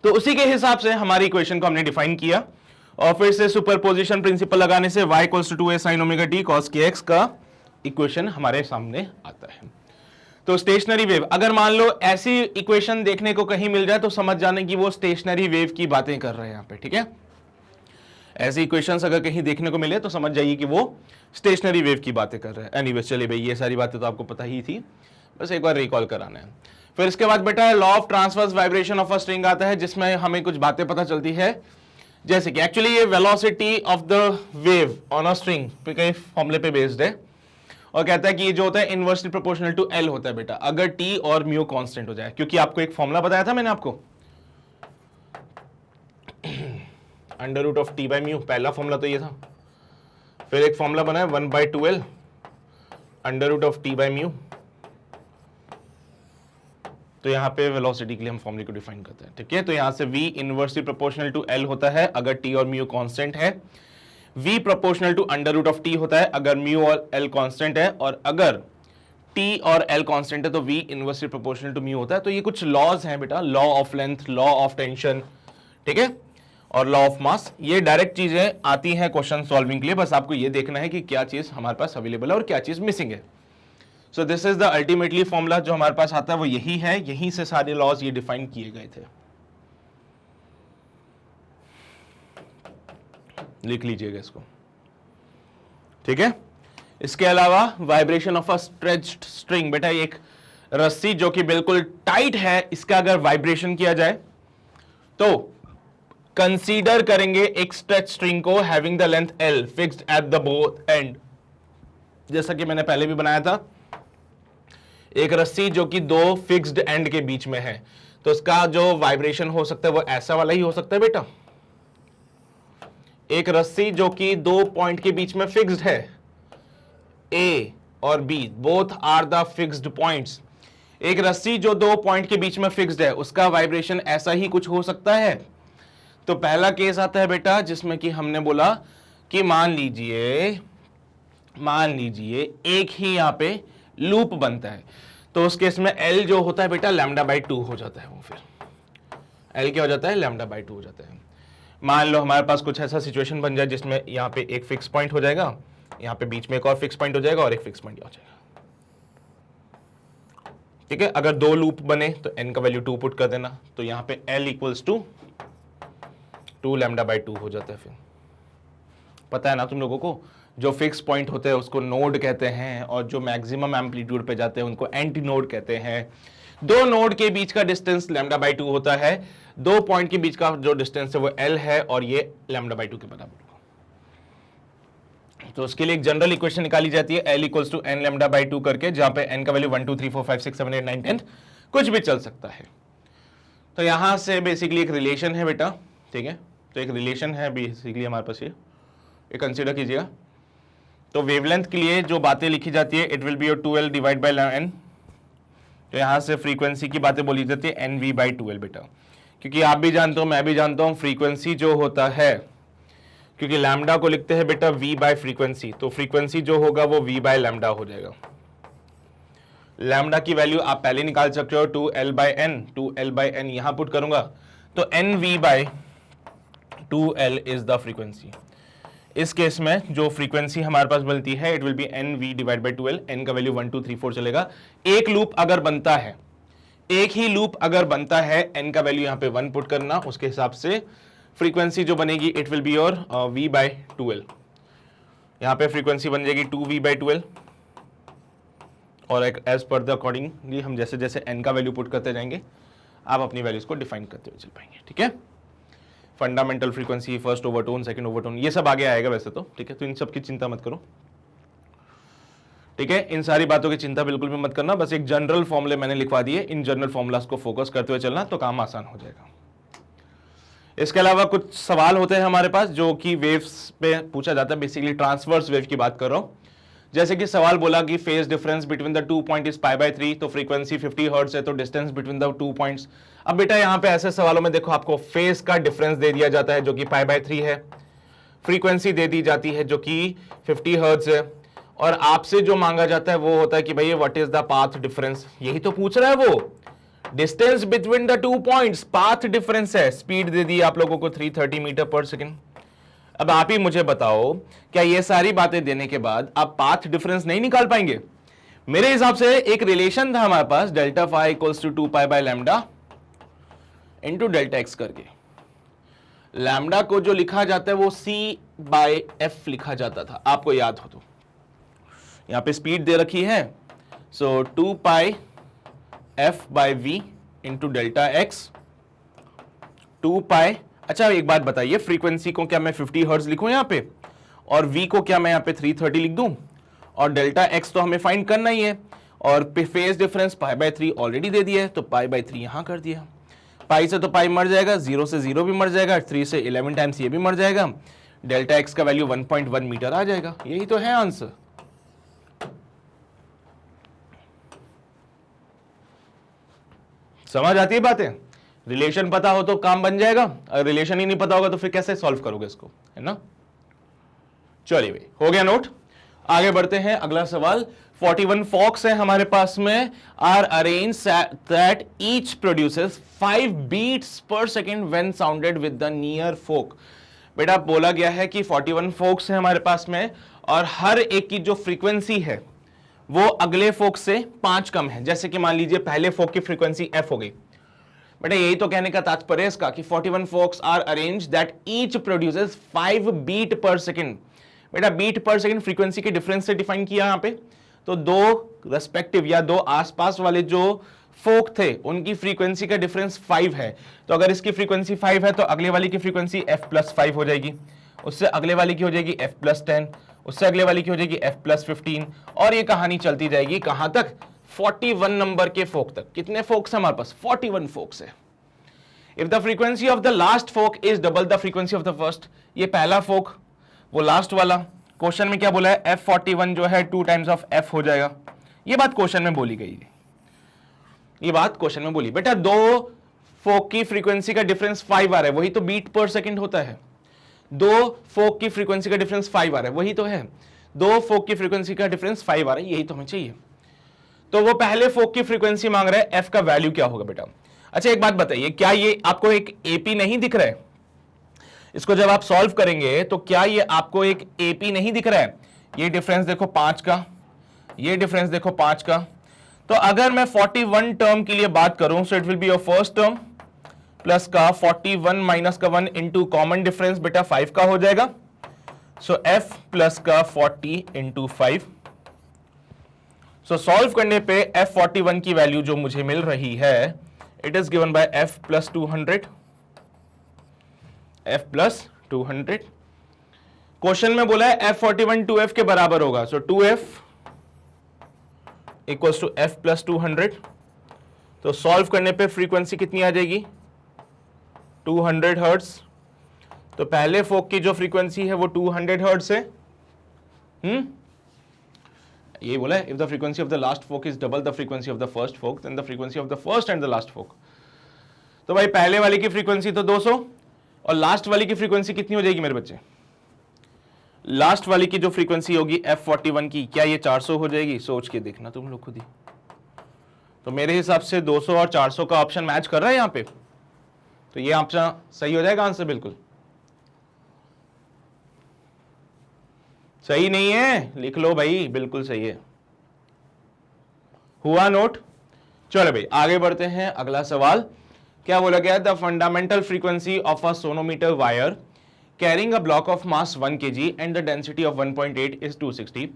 तो उसी के हिसाब से हमारी इक्वेशन को हमने डिफाइन किया और फिर से सुपरपोजिशन प्रिंसिपल लगाने से y equals to 2a sin omega T cos kx का इक्वेशन हमारे सामने आता है। तो स्टेशनरी वेव, अगर मान लो ऐसी इक्वेशन देखने को कहीं मिल जाए तो समझ जाने की वो स्टेशनरी वेव की बातें कर रहे हैं यहाँ पे। ठीक है, ऐसी इक्वेशंस अगर कहीं देखने को मिले तो समझ जाइए कि वो स्टेशनरी वेव की बातें कर रहे हैं। एनीवेज चलिए भाई, ये सारी बातें तो आपको पता ही थी, बस एक बार रिकॉल कराना है। फिर इसके बाद बेटा law of transverse vibration of a string आता है, जिसमें हमें कुछ बातें पता चलती है, जैसे कि एक्चुअली ये velocity of the wave on a string पे कई फॉर्मूले पे बेस्ड है और कहता है कि ये जो होता है इनवर्सली प्रोपोर्शनल टू एल होता है बेटा, अगर टी और म्यू कांस्टेंट हो जाए। क्योंकि आपको एक फॉर्मूला बताया था मैंने आपको, under root of T by mu, पहला फॉर्मूला तो ये था। फिर एक फॉर्मूला बना है 1/2l under root of T by mu. तो यहां पे वेलोसिटी के लिए हम फॉर्मूले को डिफाइन करते हैं। ठीक है, तो यहां से v inversely proportional to l होता है अगर t और म्यू कांस्टेंट है, v proportional to under root of t होता है अगर म्यू और l कांस्टेंट है, और अगर t और l कांस्टेंट है तो v inversely proportional to mu होता है। तो ये कुछ लॉज हैं बेटा, law of length, law of tension, ठीक है, और लॉ ऑफ मास। ये डायरेक्ट चीजें आती हैं क्वेश्चन सॉल्विंग के लिए, बस आपको ये देखना है कि क्या चीज हमारे पास अवेलेबल है और क्या चीज मिसिंग है। So this is the ultimately formula जो हमारे पास आता है, वो यही है, यहीं से सारे लॉज ये डिफाइन किए गए थे। लिख लीजिएगा इसको। ठीक है, इसके अलावा vibration of a stretched string, बेटा एक रस्सी जो कि बिल्कुल टाइट है, इसका अगर वाइब्रेशन किया जाए तो कंसीडर करेंगे एक स्ट्रेच स्ट्रिंग को having the length L fixed at the both and. जैसा कि मैंने पहले भी बनाया था, एक रस्सी जो कि दो फिक्स्ड एंड के बीच में है, तो इसका जो वाइब्रेशन हो सकता है वो ऐसा वाला ही हो सकता है बेटा। एक रस्सी जो कि दो पॉइंट के बीच में फिक्स्ड है, A और B both are the fixed points. एक रस्सी जो दो पॉइंट के बीच में फिक्स्ड है, उसका वाइब्रेशन ऐसा ही कुछ हो सकता है। तो पहला केस आता है बेटा जिसमें कि हमने बोला कि मान लीजिए एक ही यहां पे लूप बनता है, तो उस केस में L जो होता है बेटा λ/2 हो जाता है। वो फिर L क्या हो जाता है, λ/2 हो जाता है। मान लो हमारे पास कुछ ऐसा सिचुएशन बन जाए जिसमें यहाँ पे एक फिक्स पॉइंट हो जाएगा, यहाँ पे बीच में एक और फिक्स पॉइंट हो जाएगा और एक फिक्स पॉइंट हो जाएगा। ठीक है, अगर दो लूप बने तो n का वैल्यू 2 पुट कर देना, तो यहाँ पे L इक्वल्स टू 2 λ/2 हो जाता है। फिर पता है ना तुम लोगों को, जो फिक्स पॉइंट होते हैं उसको नोड कहते हैं और जो मैक्सिमम एम्पलीट्यूड पे जाते हैं उनको एंटी नोड कहते हैं। दो नोड के बीच का डिस्टेंस λ/2 होता है, दो पॉइंट के बीच का जो डिस्टेंस है वो L है और ये λ/2 के बराबर होगा। तो उसके लिए एक जनरल इक्वेशन निकाली जाती है, L इक्वल्स टू n λ/2 करके, जहां पे n का वैल्यू 1 2 3 4 5 6 7 8 9 10 कुछ भी चल सकता है। तो यहां से बेसिकली एक रिलेशन है बेटा। ठीक है, तो एक रिलेशन है बेसिकली हमारे पास, ये कंसीडर कीजिएगा। तो वेवलेंथ के लिए जो बातें लिखी जाती है, it will be your 2l divide by n। तो यहां से फ्रीक्वेंसी की बातें बोली जाती है nv/2l बेटा, क्योंकि आप भी जानते हो मैं भी जानता हूं फ्रीक्वेंसी जो होता है, क्योंकि लैम्डा को लिखते हैं बेटा v बाय फ्रीक्वेंसी, तो फ्रीक्वेंसी जो होगा वो v बाय लैम्डा हो जाएगा। लैम्डा की वैल्यू आप पहले निकाल सकते हो 2l/n यहां पुट करूंगा तो nv/2l इज द फ्रीक्वेंसी। इस केस में जो फ्रीक्वेंसी हमारे पास मिलती है, it will B nv/2l, n का वैल्यू 1 2 3 4 चलेगा। एक लूप अगर बनता है, एक ही लूप अगर बनता है, n का वैल्यू यहां पे 1 पुट करना, उसके हिसाब से फ्रीक्वेंसी जो बनेगी it will be your v/2l। यहां पे फ्रीक्वेंसी बन जाएगी 2v/2l और एक एज पर द अकॉर्डिंगली हम जैसे जैसे n का वैल्यू पुट करते जाएंगे आप अपनी वैल्यूज को डिफाइन करते हुए चल पाएंगे। ठीक है, fundamental frequency, first overtone, second overtone, ये सब आगे आएगा वैसे तो। ठीक है, तो इन सब की चिंता मत करो। ठीक है, इन सारी बातों की चिंता बिल्कुल भी मत करना, बस एक जनरल फॉर्मूले मैंने लिखवा दिए, इन जनरल फॉर्मूलास को फोकस करते हुए चलना तो काम आसान हो जाएगा। इसके अलावा कुछ सवाल होते हैं हमारे पास जो कि वेव्स पे पूछा जाता है, बेसिकली ट्रांसवर्स वेव की बात कर रहा हूं। जैसे कि सवाल बोला कि phase difference between the 2 point is π/3, तो फ्रीक्वेंसी 50 हर्ट्ज है, तो डिस्टेंस बिटवीन द 2 पॉइंट्स। अब बेटा यहां पे ऐसे सवालों में देखो आपको फेज का डिफरेंस दे दिया जाता है जो कि π/3 है, फ्रीक्वेंसी दे दी जाती है जो कि 50 हर्ट्ज है, और आपसे जो मांगा जाता है वो होता है कि भाई what is the path difference, यही तो पूछ रहा है वो। Distance between the 2 points, path difference है, स्पीड दे दी आप लोगों को 330 मीटर पर सेकेंड। अब आप ही मुझे बताओ, क्या ये सारी बातें देने के बाद आप पाथ डिफरेंस नहीं निकाल पाएंगे? मेरे हिसाब से एक रिलेशन था हमारे पास, delta phi equals to 2π/λ into delta X करके। लैम्डा को जो लिखा जाता है वो c/f लिखा जाता था, आपको याद हो तो। यहां पे स्पीड दे रखी है, सो 2πf/v इंटू डेल्टा एक्स, 2π। अच्छा एक बात बताइए, फ्रीक्वेंसी को क्या मैं 50 हर्ट्ज लिखूं यहां पे, और v को क्या मैं यहां पे 330 लिख दूं, और डेल्टा x तो हमें फाइंड करना ही है, और फेज डिफरेंस π/3 ऑलरेडी दे दिया है, तो π/3 यहां कर दिया। पाई से तो पाई मर जाएगा, 0 से 0 भी मर जाएगा, 3 से 11 टाइम्स ये भी मर जाएगा, डेल्टा x का वैल्यू 1.1 मीटर आ जाएगा। यही तो है आंसर। समझ आती है बातें? रिलेशन पता हो तो काम बन जाएगा, अगर रिलेशन ही नहीं पता होगा तो फिर कैसे सॉल्व करोगे इसको, है ना। चलिए भाई, हो गया नोट, आगे बढ़ते हैं। अगला सवाल, 41 फॉक्स है हमारे पास में, are arrange that each produces 5 beats per second when sounded with the near fork. बेटा बोला गया है कि 41 फोक्स है हमारे पास में, और हर एक की जो फ्रीक्वेंसी है वो अगले फोक से 5 कम है। जैसे कि मान लीजिए पहले फोक की फ्रीक्वेंसी f हो गई, बेटा यही तो कहने का तात्पर्य है इसका कि 41 forks are arrange that each produces 5 beat per second. बेटा बीट पर सेकेंड फ्रीक्वेंसी के डिफरेंस से डिफाइन किया यहां पे, तो दो रेस्पेक्टिव या दो आसपास वाले जो फोक थे उनकी फ्रीक्वेंसी का डिफरेंस 5 है। तो अगर इसकी फ्रीक्वेंसी 5 है तो अगले वाली की फ्रीक्वेंसी f+5 हो जाएगी, उससे अगले वाली की हो जाएगी f+10, उससे अगले वाली की हो जाएगी f+15, और ये कहानी चलती जाएगी कहां तक, 41 नंबर के फोक तक। कितने फोक्स है हमारे पास? 41 फोक्स है। If the frequency of the last fork is double the frequency of the first, ये पहला फोक वो लास्ट वाला, क्वेश्चन में क्या बोला है, f41 जो है 2 टाइम्स ऑफ f हो जाएगा। ये बात क्वेश्चन में बोली गई है, ये बात क्वेश्चन में बोली। बेटा दो फोक की फ्रीक्वेंसी का डिफरेंस 5 आ रहा है, वही तो बीट पर सेकंड होता है। दो फोक की फ्रीक्वेंसी का डिफरेंस 5 आ रहा है, वही तो है। दो फोक की फ्रीक्वेंसी का डिफरेंस 5 आ रहा है, यही तो हमें चाहिए। तो वो पहले फोक की फ्रीक्वेंसी मांग रहा है, f का वैल्यू क्या होगा बेटा। अच्छा एक बात बताइए, क्या ये आपको एक AP नहीं दिख रहा है? इसको जब आप सॉल्व करेंगे तो क्या ये आपको एक AP नहीं दिख रहा है? ये डिफरेंस देखो 5 का, ये डिफरेंस देखो 5 का। तो अगर मैं 41 टर्म के लिए बात करूं, सो it will be your first term plus का 41 माइनस का 1 इंटू कॉमन डिफरेंस बेटा 5 का हो जाएगा। सो f प्लस का 40 इंटू 5। सो सॉल्व करने पे f41 की वैल्यू जो मुझे मिल रही है, it is given by f plus 200, f plus 200। Question में बोला है f41 2f के बराबर होगा, so 2f equals to f plus 200। तो सॉल्व करने पे फ्रीक्वेंसी कितनी आ जाएगी, 200 हर्ट्ज। तो पहले फोक की जो फ्रीक्वेंसी है वो 200 हर्ट्ज है। ये बोला है, if the frequency of the last fork is double the frequency of the first fork, then the frequency of the first and the last fork. तो भाई पहले वाले की फ्रीक्वेंसी तो 200, और लास्ट वाली की फ्रीक्वेंसी कितनी हो जाएगी मेरे बच्चे? लास्ट वाली की जो फ्रीक्वेंसी होगी f41 की, क्या ये 400 हो जाएगी? सोच के देखना तुम लोग खुद ही। तो मेरे हिसाब से 200 और 400 का ऑप्शन मैच कर रहा है यहां पे, तो ये ऑप्शन सही हो जाएगा आंसर। बिल्कुल सही नहीं है, लिख लो भाई, बिल्कुल सही है। हुआ नोट? चलो भाई आगे बढ़ते हैं। अगला सवाल क्या बोला गया, the fundamental frequency of a sonometer wire carrying a block of mass 1 kg and the density of 1.8 is 260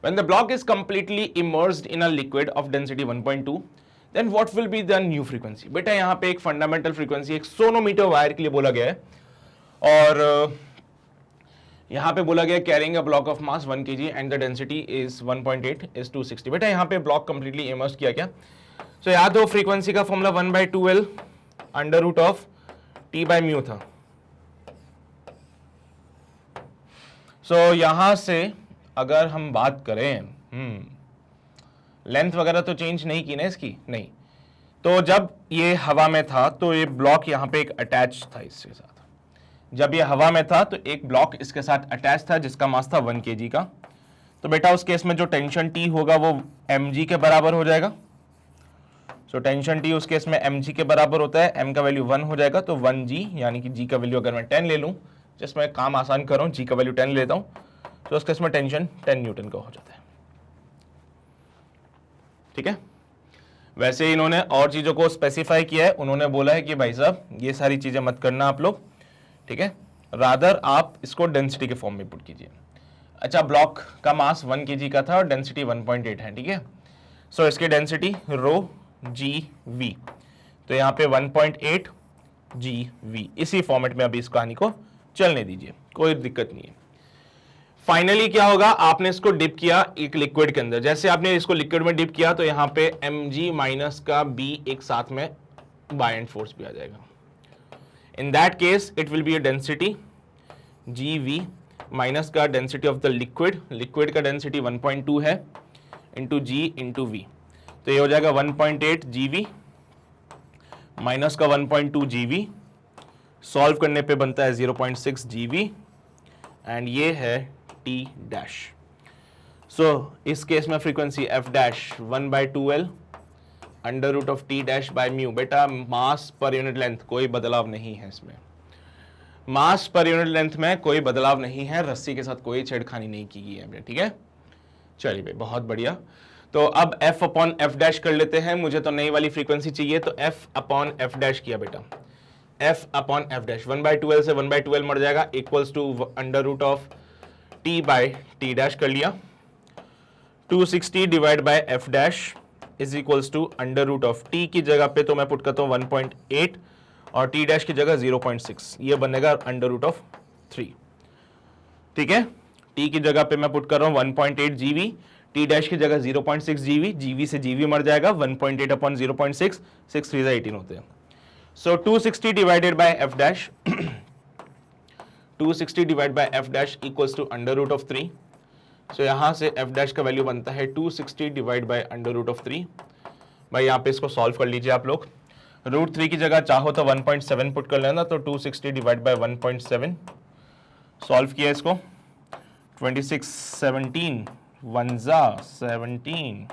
When the block is completely immersed in a liquid of density 1.2, then what will be the new frequency? बेटा यहाँ पे एक फंडामेंटल फ्रीक्वेंसी एक सोनोमीटर वायर के लिए बोला गया है, और यहाँ पे बोला गया carrying a block of mass 1 kg and the density is 1.8 is 260. बेटा यहाँ पे ब्लॉक कंप्लीटली इमर्स्ड किया गया. सो याद हो फ्रीक्वेंसी का formula 1/2L under root of T by mu था. सो यहां से अगर हम बात करें, लेंथ वगैरह तो चेंज नहीं की ना इसकी, नहीं. तो जब ये हवा में था तो ये ब्लॉक यहां पे एक अटैच था इसके साथ. जब ये हवा में था तो एक ब्लॉक इसके साथ अटैच था जिसका मास था 1 kg का. तो बेटा उस केस में जो टेंशन T होगा वो mg के बराबर हो जाएगा. सो टेंशन T उस केस में mg के बराबर होता है. m का वैल्यू 1 हो जाएगा, तो 1g यानी कि g का वैल्यू अगर मैं 10 ले लूं, जिसमें काम आसान कर रहा हूं, g का वैल्यू 10 लेता हूं, तो उस केस में टेंशन 10 न्यूटन का हो जाता है. ठीक है. वैसे इन्होंने और चीजों को स्पेसिफाई किया है. उन्होंने बोला है कि भाई साहब ये सारी चीजें मत करना आप लोग, ठीक है, रादर आप इसको डेंसिटी के फॉर्म में पुट कीजिए. अच्छा, ब्लॉक का मास 1 kg का था और डेंसिटी 1.8 है. ठीक है. सो इसकी डेंसिटी रो GV, तो यहाँ पे 1.8 GV. इसी फॉर्मेट में अभी इस कहानी को चलने दीजिए, कोई दिक्कत नहीं है. फाइनली क्या होगा, आपने इसको डिप किया एक लिक्विड के अंदर. जैसे आपने इसको लिक्विड में डिप किया तो यहाँ पे mg माइनस का b एक साथ में बायएंड फोर्स भी आ जाएगा. In that case, it will be a density GV minus का density of the liquid. Liquid का डेंसिटी 1.2 है इंटू G इंटू V. तो ये हो जाएगा 1.8 GV माइनस का 1.2 GV. सॉल्व करने पे बनता है 0.6 GV एंड ये है T डैश. सो इस केस में frequency F dash 1/2L under root of T dash by mu. बेटा मास पर यूनिट लेंथ कोई बदलाव नहीं है इसमें. मास पर यूनिट लेंथ में कोई बदलाव नहीं है. रस्सी के साथ कोई छेड़खानी नहीं की गई है. ठीक है, चलिए भाई, बहुत बढ़िया. तो अब F अपॉन F डैश कर लेते हैं. मुझे तो नई वाली फ्रीक्वेंसी चाहिए, तो F अपॉन F डैश किया बेटा. F upon F dash 1/2L से 1/2L मर जाएगा, equals to under root of T by T dash कर लिया. 260 divide by F dash is equals to under root of T की जगह पे तो मैं पुट करता हूँ 1.8 और T डैश की जगह 0.6. ये बनेगा अंडर रूट ऑफ 3. ठीक है, T की जगह पे मैं पुट कर रहा हूँ 1.8 GV, T डैश की जगह 0.6 GV. GV से GV मर जाएगा. 1.8 अपॉन 0.6, 6 3 18 होते हैं. So 260 divided by F dash 260 divide by F dash equals to under root of 3. So यहां से F डैश का वैल्यू बनता है 260 divide by under root of 3. भाई यहाँ पे इसको सॉल्व कर लीजिए आप लोग. रूट 3 की जगह चाहो तो 1.7 पुट कर लेना, तो 260 डिवाइड बाय 1.7. सॉल्व किया इसको. 26 17 1 17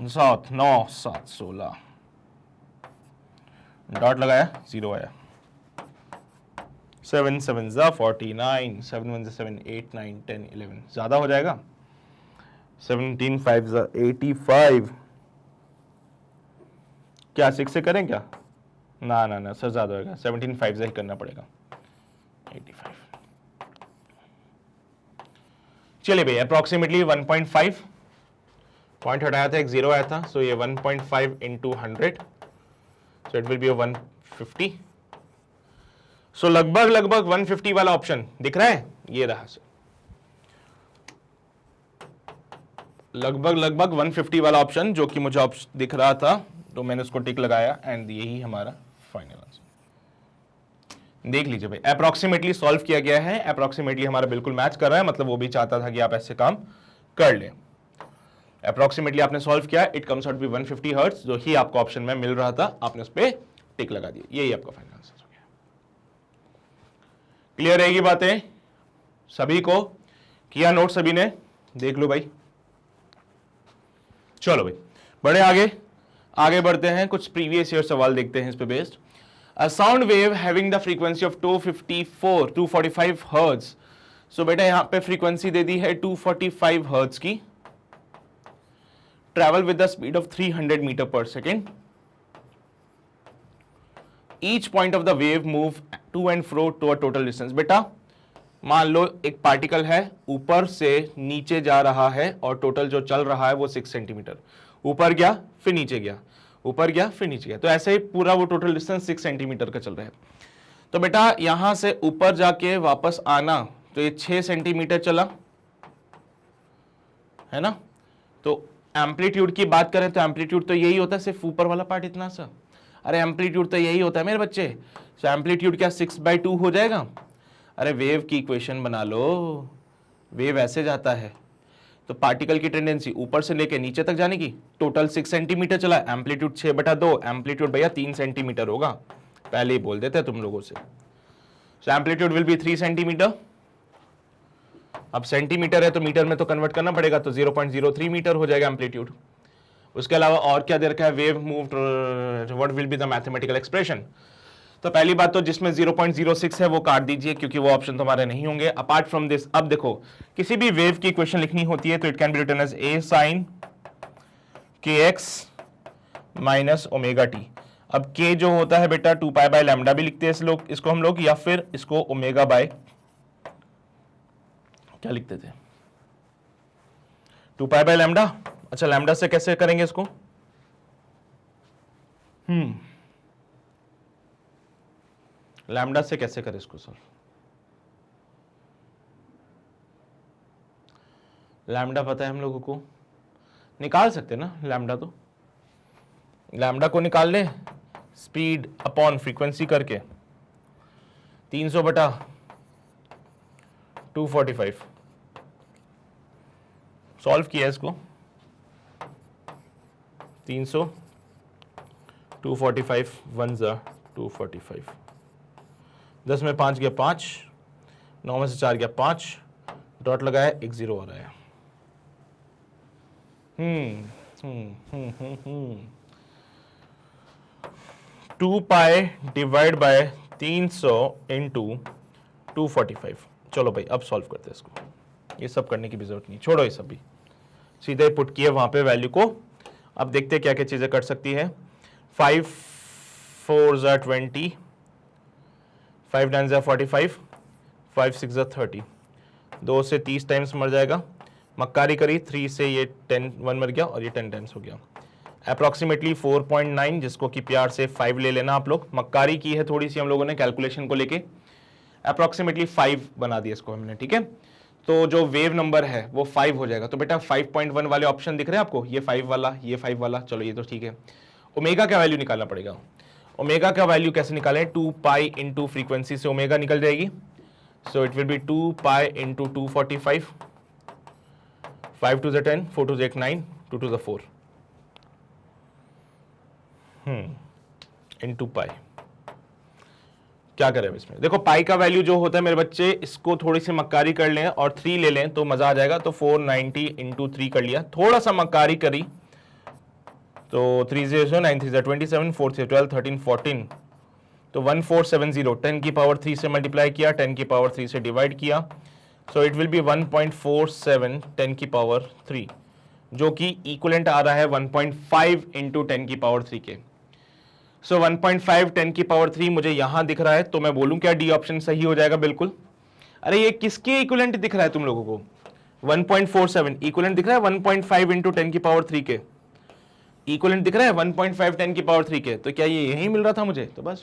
7 9 7 16. डॉट लगाया, 0 आया. 7 7 49, 7 1 7 8 9 10 11. ज्यादा हो जाएगा. 17 5 85. क्या 6 से करें क्या? ना ना ना सर, ज्यादा होगा. 17 5 से ही करना पड़ेगा. 85. चलिए भाई, अप्रोक्सीमेटली 1.5 पॉइंट हटाया था, एक 0 आया था. सो ये 1.5 into 100, so it will B 150. सो लगभग 150 वाला ऑप्शन दिख रहा है, ये रहा. लगभग 150 वाला ऑप्शन जो कि मुझे दिख रहा था, तो मैंने उसको टिक लगाया एंड यही हमारा फाइनल आंसर. देख लीजिए भाई, अप्रोक्सीमेटली सॉल्व किया गया है. अप्रोक्सीमेटली हमारा बिल्कुल मैच कर रहा है, मतलब वो भी चाहता था कि आप ऐसे काम कर लें. अप्रोक्सीमेटली आपने सॉल्व किया, it comes out be 150 hertz, जो ही आपको ऑप्शन में मिल रहा था. आपने उस पर टिक लगा दिया. यही आपका फाइनल आंसर हो गया. क्लियर रहेगी बातें सभी को? किया नोट सभी ने? देख लो भाई. चलो भाई, बड़े आगे बढ़ते हैं. कुछ प्रीवियस ईयर सवाल देखते हैं इस पे based. A sound wave having the frequency of 245 hertz. So बेटा यहां पे फ्रीक्वेंसी दे दी है 245 hertz की. Travel with the speed of 300 meter per second. Each point of the wave move to and fro to a total distance. बेटा मान लो एक पार्टिकल है, ऊपर से नीचे जा रहा है और टोटल जो चल रहा है वो 6 सेंटीमीटर, ऊपर गया फिर नीचे गया, ऊपर गया फिर नीचे गया, तो ऐसे ही पूरा वो टोटल डिस्टेंस 6 सेंटीमीटर का चल रहा है। तो बेटा यहां से ऊपर जाके वापस आना, तो ये 6 सेंटीमीटर चला है ना। तो एम्पलीट्यूड की बात करें तो एम्पलीट्यूड तो यही होता है, सिर्फ ऊपर वाला पार्ट इतना सा। अरे एम्पलीट्यूड तो यही होता है मेरे बच्चे। तो एम्पलीट्यूड क्या 6/2 हो जाएगा? अरे वेव की इक्वेशन बना लो, वेव ऐसे जाता है, तो पार्टिकल की टेंडेंसी ऊपर से लेके नीचे तक जाने की। टोटल 6 सेंटीमीटर चला, एम्पलीट्यूड 6/2, एम्पलीट्यूड भैया 3 सेंटीमीटर होगा, पहले ही बोल देते तुम लोगों से। सो एम्पलीट्यूड विल बी 3 सेंटीमीटर। अब सेंटीमीटर है तो मीटर में तो कन्वर्ट करना पड़ेगा, तो 0.03 मीटर हो जाएगा एम्पलीट्यूड। उसके अलावा और क्या दे रखा है? Wave moved, what will be the mathematical expression. तो पहली बात तो जिसमें 0.06 है वो काट दीजिए, क्योंकि वो ऑप्शन तुम्हारे नहीं होंगे। अपार्ट फ्रॉम दिस, अब देखो किसी भी वेव की इक्वेशन लिखनी होती है तो it can be written as a sin kx minus omega T. अब k जो होता है बेटा 2 पाई लैम्डा भी लिखते हैं इसको हम लोग, या फिर इसको ओमेगा बाय क्या लिखते थे? 2 पाई लैम्डा। अच्छा लैम्डा से कैसे करेंगे इसको? लैम्डा से कैसे करें इसको सर? लैम्डा पता है हम लोगों को, निकाल सकते ना लैम्डा। तो लैम्डा को निकाल ले स्पीड अपॉन फ्रीक्वेंसी करके, 300/245। सॉल्व किया इसको, 300 245 1 जा 245, 10 में 5 गया 5, 9 में से 4 गया 5, डॉट लगाया, एक 0 आ रहा है। 2 पाई डिवाइड बाय 300 इंटू 245। चलो भाई अब सॉल्व करते हैं इसको, ये सब करने की भी जरूरत नहीं, छोड़ो ये सब भी, सीधे पुट किए वहां पे वैल्यू को। अब देखते हैं क्या क्या चीजें कट सकती है। 5 4 जा 20, 5 9 जा 45, 5 6 जा 30, 2 से 30 टाइम्स मर जाएगा। मक्कारी करी, 3 से ये 10 1 मर गया और ये 10 टाइम्स हो गया। अप्रॉक्सीमेटली 4.9, जिसको कि प्यार से 5 ले लेना आप लोग। मक्कारी की है थोड़ी सी हम लोगों ने कैलकुलेशन को लेके, अप्रॉक्सीमेटली 5 बना दिया इसको हमने, ठीक है। तो जो वेव नंबर है वो 5 हो जाएगा। तो बेटा 5.1 वाले ऑप्शन दिख रहे हैं आपको, ये 5 वाला, ये 5 वाला, चलो ये तो ठीक है। ओमेगा का वैल्यू निकालना पड़ेगा। ओमेगा का वैल्यू कैसे निकालें? 2 पाई इंटू फ्रीक्वेंसी से ओमेगा निकल जाएगी। सो it will be 2 pi into 245, 5 2 10, 4 2 9, 2 2 4 into pi. क्या करें अब इसमें? देखो पाई का वैल्यू जो होता है मेरे बच्चे, इसको थोड़ी सी मक्कारी कर लें और 3 ले लें तो मजा आ जाएगा। तो 490 इंटू 3 कर लिया, थोड़ा सा मक्कारी करी तो 3 0 9 3 27, 4 3 12 13 14, तो 1470, 10 की पावर 3 से मल्टीप्लाई किया, 10 की पावर 3 से डिवाइड किया। सो इट विल बी 1.47 10 की पावर 3, जो कि इक्विवेलेंट आ रहा है 1.5 इंटू 10 की पावर 3 के। सो 1.5 10 की पावर 3 मुझे यहां दिख रहा है, तो मैं बोलूं क्या डी ऑप्शन सही हो जाएगा? बिल्कुल। अरे ये किसके इक्विवेलेंट दिख रहा है तुम लोगों को? 1.47 इक्विवेलेंट दिख रहा है 1.5 इंटू 10 की पावर 3 के, इक्विवेलेंट दिख रहा है 1.5 10 की पावर 3 के। तो क्या ये यही मिल रहा था मुझे? तो बस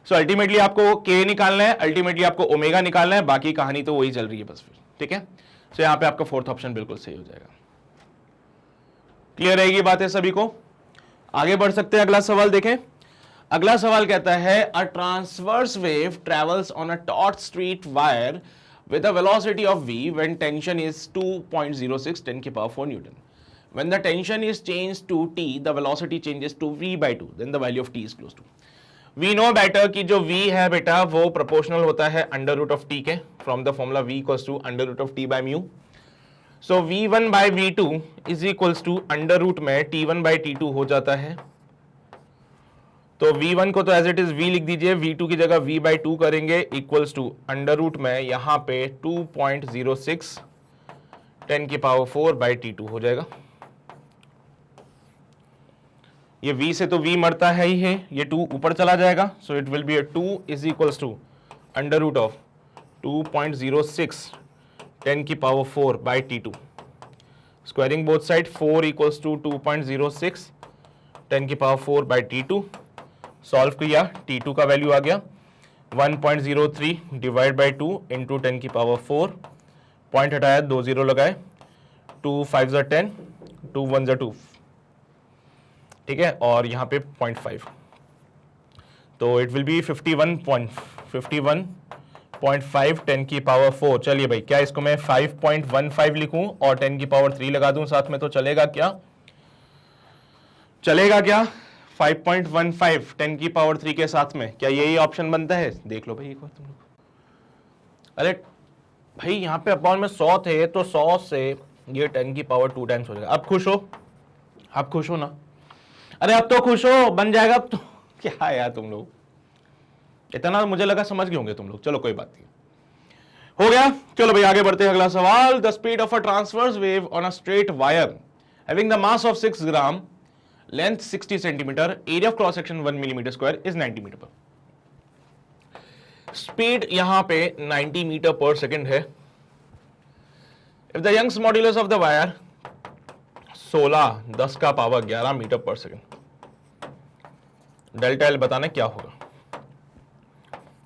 सो अल्टीमेटली आपको के निकालना है, अल्टीमेटली आपको ओमेगा निकालना है, बाकी कहानी तो वही चल रही है बस फिर, ठीक है। सो यहाँ पे आपका फोर्थ ऑप्शन बिल्कुल सही हो जाएगा। क्लियर रहेगी बातें सभी को? आगे बढ़ सकते हैं, अगला सवाल देखें। अगला सवाल कहता है अ transverse wave travels on a taught street wire with a velocity of v when tension is 2.06 10 की power 4 Newton. When the tension is changed to t, the velocity changes to v/2. Then the value of t is close to. We know better कि जो v है बेटा वो प्रोपोर्शनल होता है अंडर रूट ऑफ t के, from the formula v equals to under root of t by mu. So v1 by v2 is equals to under root में t1 बाय t2 हो जाता है। तो v1 को तो एज इट इज v लिख दीजिए, v2 की जगह v बाई 2 करेंगे, इक्वल्स टू अंडर रूट में यहां पे 2.06 10 की पावर 4 बाई t2 हो जाएगा। ये v से तो v मरता है ही है, ये 2 ऊपर चला जाएगा। So it will be 2 is equals to under root of 2.06 10 की power 4 by T2। Squaring both side 4 equals to 2.06 10 की पावर 4 बाई T2। सॉल्व किया, T2 का वैल्यू आ गया 1.03 डिवाइड बाई 2 इंटू 10 की पावर 4। पॉइंट हटाया, 2 0 लगाए, 2 5 10, 2 1 2, ठीक है, और यहाँ पे 0.5, तो इट विल बी 51.5 10 की पावर 4। चलिए भाई, क्या इसको मैं 5.15 लिखूं और 10 की पावर 3 लगा दूं साथ में, तो चलेगा क्या? चलेगा क्या? 5.15 10 की पावर 3 के साथ में, क्या यही ऑप्शन बनता है? देख लो भाई एक बार तुम लोग। अरे भाई यहाँ पे अपॉन में 100 थे, तो 100 से ये 10 की पावर 2 टाइम्स हो जाएगा। अब खुश हो? अब खुश हो ना? अरे अब तो खुश हो, बन जाएगा अब तो। क्या यार तुम लोग, इतना मुझे लगा समझ गए होंगे तुम लोग। चलो कोई बात नहीं, हो गया। चलो भाई आगे बढ़ते हैं, अगला सवाल। The speed of a transverse wave on a straight wire having the mass of 6 gram, length 60 centimetre, area of cross section 1 millimetre square is 90 metre per. Speed यहां पे 90 मीटर पर सेकेंड है। If the Young's modulus of the wire 16 10 का power 11 metre per second, delta L बताना क्या होगा।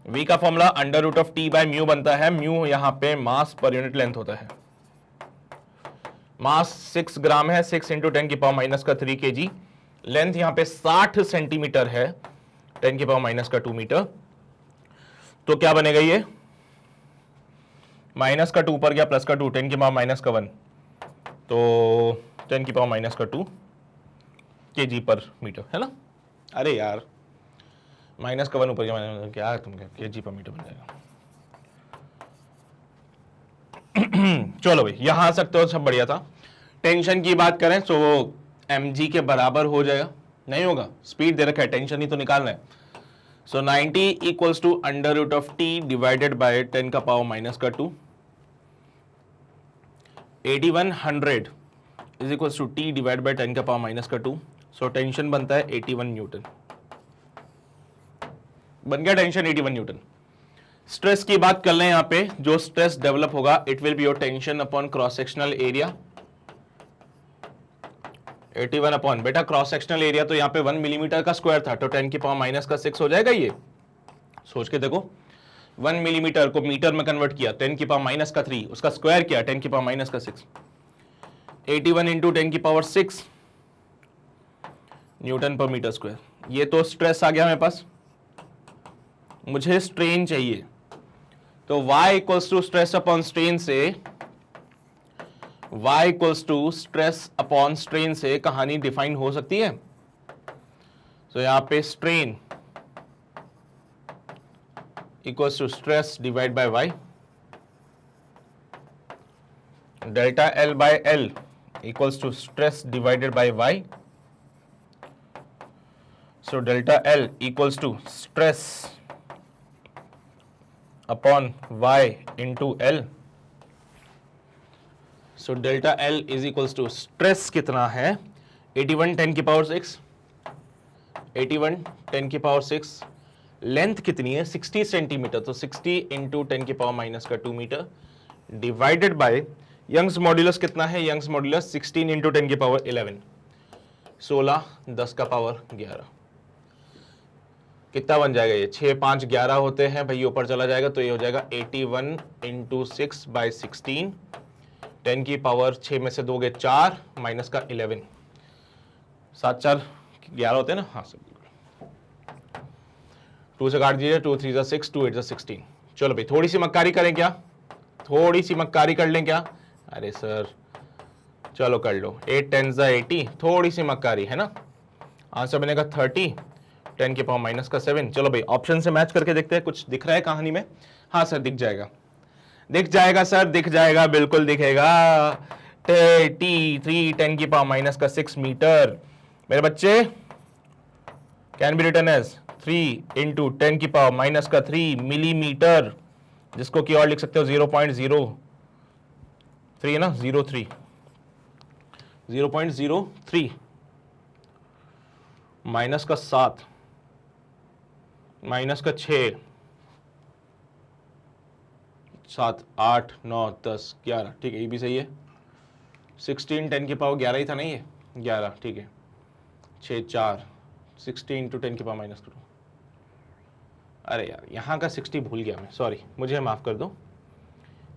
V का formula under root of T by mu बनता है। म्यू यहां पे मास पर यूनिट लेंथ होता है। मास 6 ग्राम है, 6 इंटू 10 की पावर माइनस का 3 kg। लेंथ यहां पे 60 सेंटीमीटर है, 10 की पावर माइनस का 2 मीटर। तो क्या बनेगा ये? माइनस का 2 पर गया, प्लस का 2, 10 की पावर माइनस का 1, तो 10 की पावर माइनस का 2 kg पर मीटर, है ना? अरे यार माइनस का 1 ऊपर गया, क्या तुम क्या kg पर मीटर बन जाएगा। चलो भाई यहां तक तो सब बढ़िया था। टेंशन की बात करें तो वो mg के बराबर हो जाएगा, नहीं होगा? स्पीड दे रखा है, टेंशन ही तो निकालना है। So 90 equals to under root of T divided by 10 का पावर माइनस का 2। 8100 is equals to T divide by 10 का पावर माइनस का 2। सो टेंशन बनता है 81 न्यूटन। बन गया टेंशन 81 न्यूटन। स्ट्रेस की बात कर लें, यहां पे जो स्ट्रेस डेवलप होगा it will be your tension upon cross sectional area. 81 upon, बेटा क्रॉस सेक्शनल एरिया तो यहाँ पे 1 मिलीमीटर का स्क्वायर था, तो 10 की पावर माइनस का 6 हो जाएगा। ये सोच के देखो, 1 मिलीमीटर को मीटर में कन्वर्ट किया, 10 की पावर माइनस का 3, उसका स्क्वायर किया 10 की पावर माइनस का 6, 81 इंटू 10 की पावर 6 न्यूटन पर मीटर स्क्वायर। ये तो स्ट्रेस आ गया मेरे पास। मुझे स्ट्रेन चाहिए, तो y equals to stress upon strain से, y equals to stress upon strain से कहानी डिफाइन हो सकती है। तो यहां पे strain equals to stress divide by y, delta L by L equals to stress divided by y। So delta L equals to stress upon y into L। So delta L is equals to stress कितना है, 81 10 की पावर 6, 81 10 की पावर 6। लेंथ कितनी है, 60 सेंटीमीटर, तो 60 इंटू 10 की पावर माइनस का 2 metre divided by Young's modulus कितना है, यंग्स मॉड्यूलस 16 इंटू 10 की पावर 11, 16 10 का पावर 11। कितना बन जाएगा ये? 6 5 11 होते हैं भाई, ऊपर चला जाएगा तो ये हो जाएगा 81 इंटू 6 बाई 16, 10 की पावर 6 में से दोगे 4 माइनस का 11, 7 4 11 होते हैं ना, हाँ सब 2 से काट दीजिए, 2 3 6, 2 8 16। चलो भाई थोड़ी सी मक्कारी करें क्या, थोड़ी सी मक्कारी कर लें क्या? अरे सर चलो कर लो, 8 10 80, थोड़ी सी मक्कारी है ना। आंसर बनेगा 30, 10 की पावर माइनस का 7। चलो भाई ऑप्शन से मैच करके देखते हैं, कुछ दिख रहा है कहानी में? हाँ सर दिख जाएगा, दिख जाएगा सर, दिख जाएगा, बिल्कुल दिखेगा। T3 10 की पावर माइनस का 6 मीटर मेरे बच्चे can be written as 3 into 10 की पावर माइनस का 3 मिलीमीटर, जिसको कि और लिख सकते हो 0.03 है ना, 0.03 माइनस का 7 माइनस का 6 7 8 9 10 11, ठीक है, ये भी सही है। 16 10 की पावर 11 ही था नहीं, ये 11, ठीक है। 6 4 16 to 10 की पावर माइनस करो। अरे यार यहाँ का 60 भूल गया मैं, सॉरी, मुझे माफ कर दो,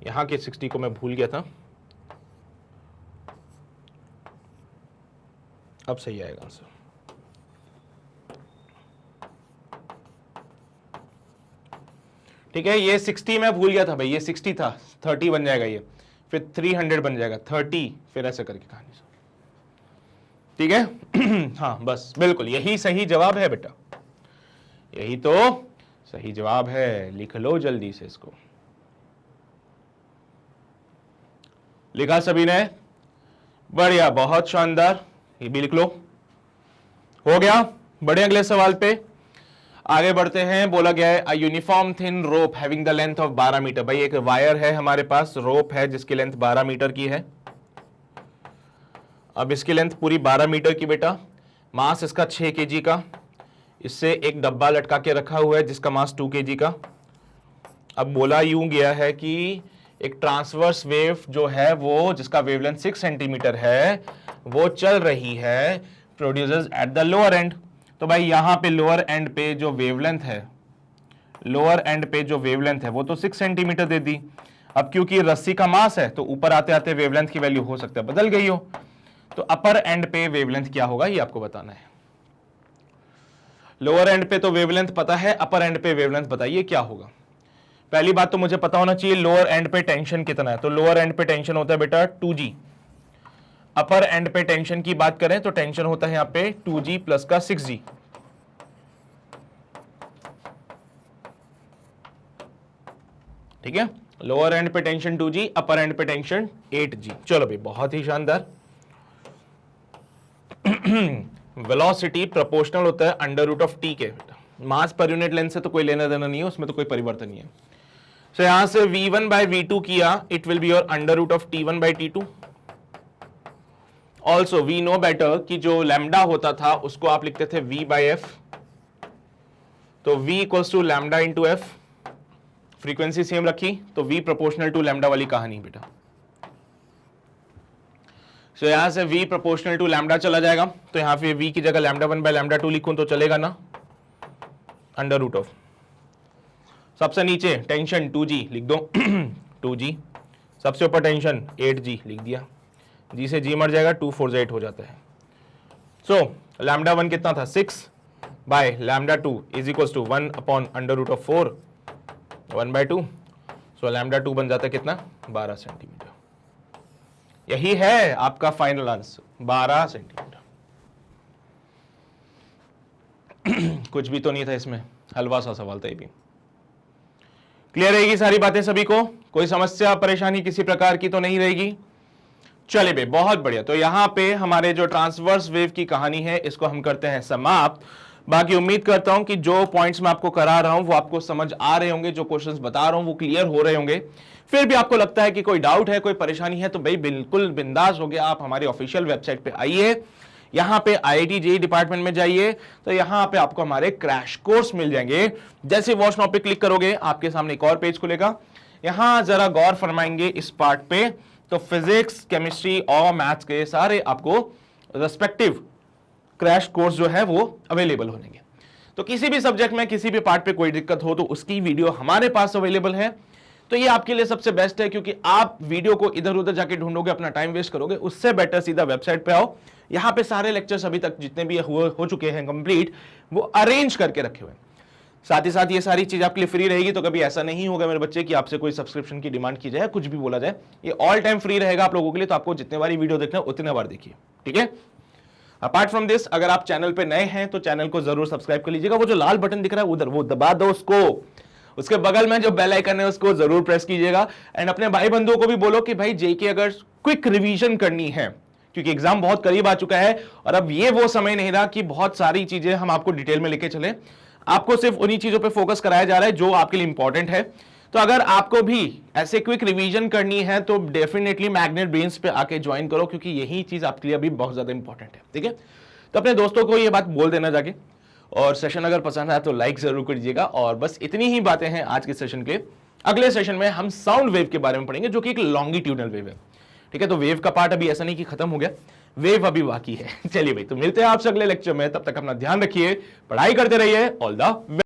यहाँ के 60 को मैं भूल गया था। अब सही आएगा आंसर। ठीक है, ये 60 मैं भूल गया था भाई, ये 60 था, 30 बन जाएगा ये, फिर 300 बन जाएगा, 30, फिर ऐसे करके कहानी। ठीक है हाँ बस बिल्कुल यही सही जवाब है बेटा, यही तो सही जवाब है। लिख लो जल्दी से इसको। लिखा सभी ने? बढ़िया, बहुत शानदार, ये भी लिख लो। हो गया, बढ़े अगले सवाल पे आगे बढ़ते हैं। बोला गया है a uniform thin rope having the length of 12 metre. भाई एक वायर है हमारे पास, रोप है जिसकी लेंथ 12 मीटर की है। अब इसकी लेंथ पूरी 12 मीटर की बेटा, मास इसका 6 kg का, इससे एक डब्बा लटका के रखा हुआ है जिसका मास 2 kg का। अब बोला यूं गया है कि एक ट्रांसवर्स वेव जो है वो जिसका वेवलेंथ 6 सेंटीमीटर है वो चल रही है, produces at the lower and. तो भाई यहां पे लोअर एंड पे जो वेवलेंथ है, लोअर एंड पे जो वेवलेंथ है वो तो 6 सेंटीमीटर दे दी। अब क्योंकि रस्सी का मास है तो ऊपर आते आते वेवलेंथ की वैल्यू हो सकता है बदल गई हो, तो अपर एंड पे वेवलेंथ क्या होगा ये आपको बताना है। लोअर एंड पे तो वेवलेंथ पता है, अपर एंड पे वेवलेंथ बताइए क्या होगा। पहली बात तो मुझे पता होना चाहिए लोअर एंड पे टेंशन कितना है, तो लोअर एंड पे टेंशन होता है बेटा 2G। अपर एंड पे टेंशन की बात करें तो टेंशन होता है यहां पे 2G प्लस का 6G। ठीक है, लोअर एंड पे टेंशन 2G, अपर एंड पे टेंशन 8G। चलो भाई बहुत ही शानदार। वेलोसिटी प्रोपोर्शनल होता है अंडर रूट ऑफ टी के। मास पर यूनिट लेंथ से तो कोई लेना देना नहीं है, उसमें तो कोई परिवर्तन नहीं है। सो यहां से v1 बाय v2 किया, it will be your under root of t1 by t2। Also we know better कि जो लैम्डा होता था उसको आप लिखते थे v बाय f, तो v equals to lambda into F. Frequency same रखी तो v प्रोपोर्शनल टू लैम्डा वाली कहानी बेटा। सो यहां से v प्रोपोर्शनल टू लैम्डा चला जाएगा, तो यहां पे v की जगह लैम्डा 1 बाय लैम्डा 2 लिखूं तो चलेगा ना, अंडर रूट ऑफ। सबसे नीचे टेंशन 2G लिख दो 2G, सबसे ऊपर टेंशन 8G लिख दिया, G से G मर जाएगा, 2 4 8 हो जाता है। सो लैम्डा 1 कितना था 6 by lambda 2 is equal to 1 upon under root of 4 1 by 2। So lambda 2 बन जाता है कितना 12 सेंटीमीटर। यही है आपका फाइनल आंसर 12 सेंटीमीटर। कुछ भी तो नहीं था इसमें, हलवा सा सवाल था ये भी। क्लियर रहेगी सारी बातें सभी को? कोई समस्या परेशानी किसी प्रकार की तो नहीं रहेगी? चले बे बहुत बढ़िया। तो यहां पे हमारे जो ट्रांसवर्स वेव की कहानी है इसको हम करते हैं समाप्त। बाकी उम्मीद करता हूं कि जो पॉइंट्स मैं आपको करा रहा हूं वो आपको समझ आ रहे होंगे, जो क्वेश्चंस बता रहा हूं वो क्लियर हो रहे होंगे। फिर भी आपको लगता है कि कोई डाउट है, कोई परेशानी है, तो भाई बिल्कुल बिंदास हो गया, आप हमारी ऑफिशियल वेबसाइट पे आइए, यहां पे IIT JEE डिपार्टमेंट में जाइए, तो यहां पे आपको हमारे क्रैश कोर्स मिल जाएंगे। जैसे वॉच नाउ पे क्लिक करोगे आपके सामने एक और पेज खुलेगा, यहां जरा गौर फरमाएंगे इस पार्ट पे, तो फिजिक्स, केमिस्ट्री और मैथ्स के सारे आपको रेस्पेक्टिव क्रैश कोर्स जो है वो अवेलेबल होंगे। तो किसी भी सब्जेक्ट में किसी भी पार्ट पे कोई दिक्कत हो तो उसकी वीडियो हमारे पास अवेलेबल है। तो ये आपके लिए सबसे बेस्ट है, क्योंकि आप वीडियो को इधर उधर जाके ढूंढोगे, अपना टाइम वेस्ट करोगे, उससे बेटर सीधा वेबसाइट पे आओ। यहाँ पे सारे लेक्चर्स अभी तक जितने भी हो चुके हैं कंप्लीट, वो अरेंज करके रखे हुए हैं। साथ ही साथ ये सारी चीज आपके लिए फ्री रहेगी, तो कभी ऐसा नहीं होगा मेरे बच्चे कि आपसे कोई सब्सक्रिप्शन की डिमांड की जाए, कुछ भी बोला जाए। ये ऑल टाइम फ्री रहेगा आप लोगों के लिए, तो आपको जितने बार वीडियो देखना है उतने बार देखिए, ठीक है। अपार्ट फ्रॉम दिस, अगर आप चैनल पे नए हैं तो चैनल को जरूर सब्सक्राइब कर लीजिएगा। वो जो लाल बटन दिख रहा है उधर, वो दबा दो उसको, उसके बगल में जो बेल आइकन है उसको जरूर प्रेस कीजिएगा। एंड अपने भाई बंधुओं को भी बोलो कि भाई जेके अगर क्विक रिवीजन करनी है, क्योंकि एग्जाम बहुत करीब आ चुका है और अब ये वो समय नहीं रहा कि बहुत सारी चीजें हम आपको डिटेल में लेके चले। आपको सिर्फ उन्हीं चीजों पे फोकस कराया जा रहा है जो आपके लिए इंपॉर्टेंट है। तो अगर आपको भी ऐसे क्विक रिवीजन करनी है तो डेफिनेटली मैग्नेट ब्रेन्स पे आके ज्वाइन करो, क्योंकि यही चीज आपके लिए अभी बहुत ज्यादा इंपॉर्टेंट है, ठीक है। तो अपने दोस्तों को ये बात बोल देना जाके, और सेशन अगर पसंद आया तो लाइक जरूर कर दीजिएगा। और बस इतनी ही बातें हैं आज के सेशन के। अगले सेशन में हम साउंड वेव के बारे में पढ़ेंगे, जो कि एक लॉन्गिट्यूडनल वेव है। ठीक है, तो वेव का पार्ट अभी ऐसा नहीं कि खत्म हो गया, वेव अभी बाकी है। चलिए भाई, तो मिलते हैं आपसे अगले लेक्चर में, तब तक अपना ध्यान रखिए, पढ़ाई करते रहिए। All the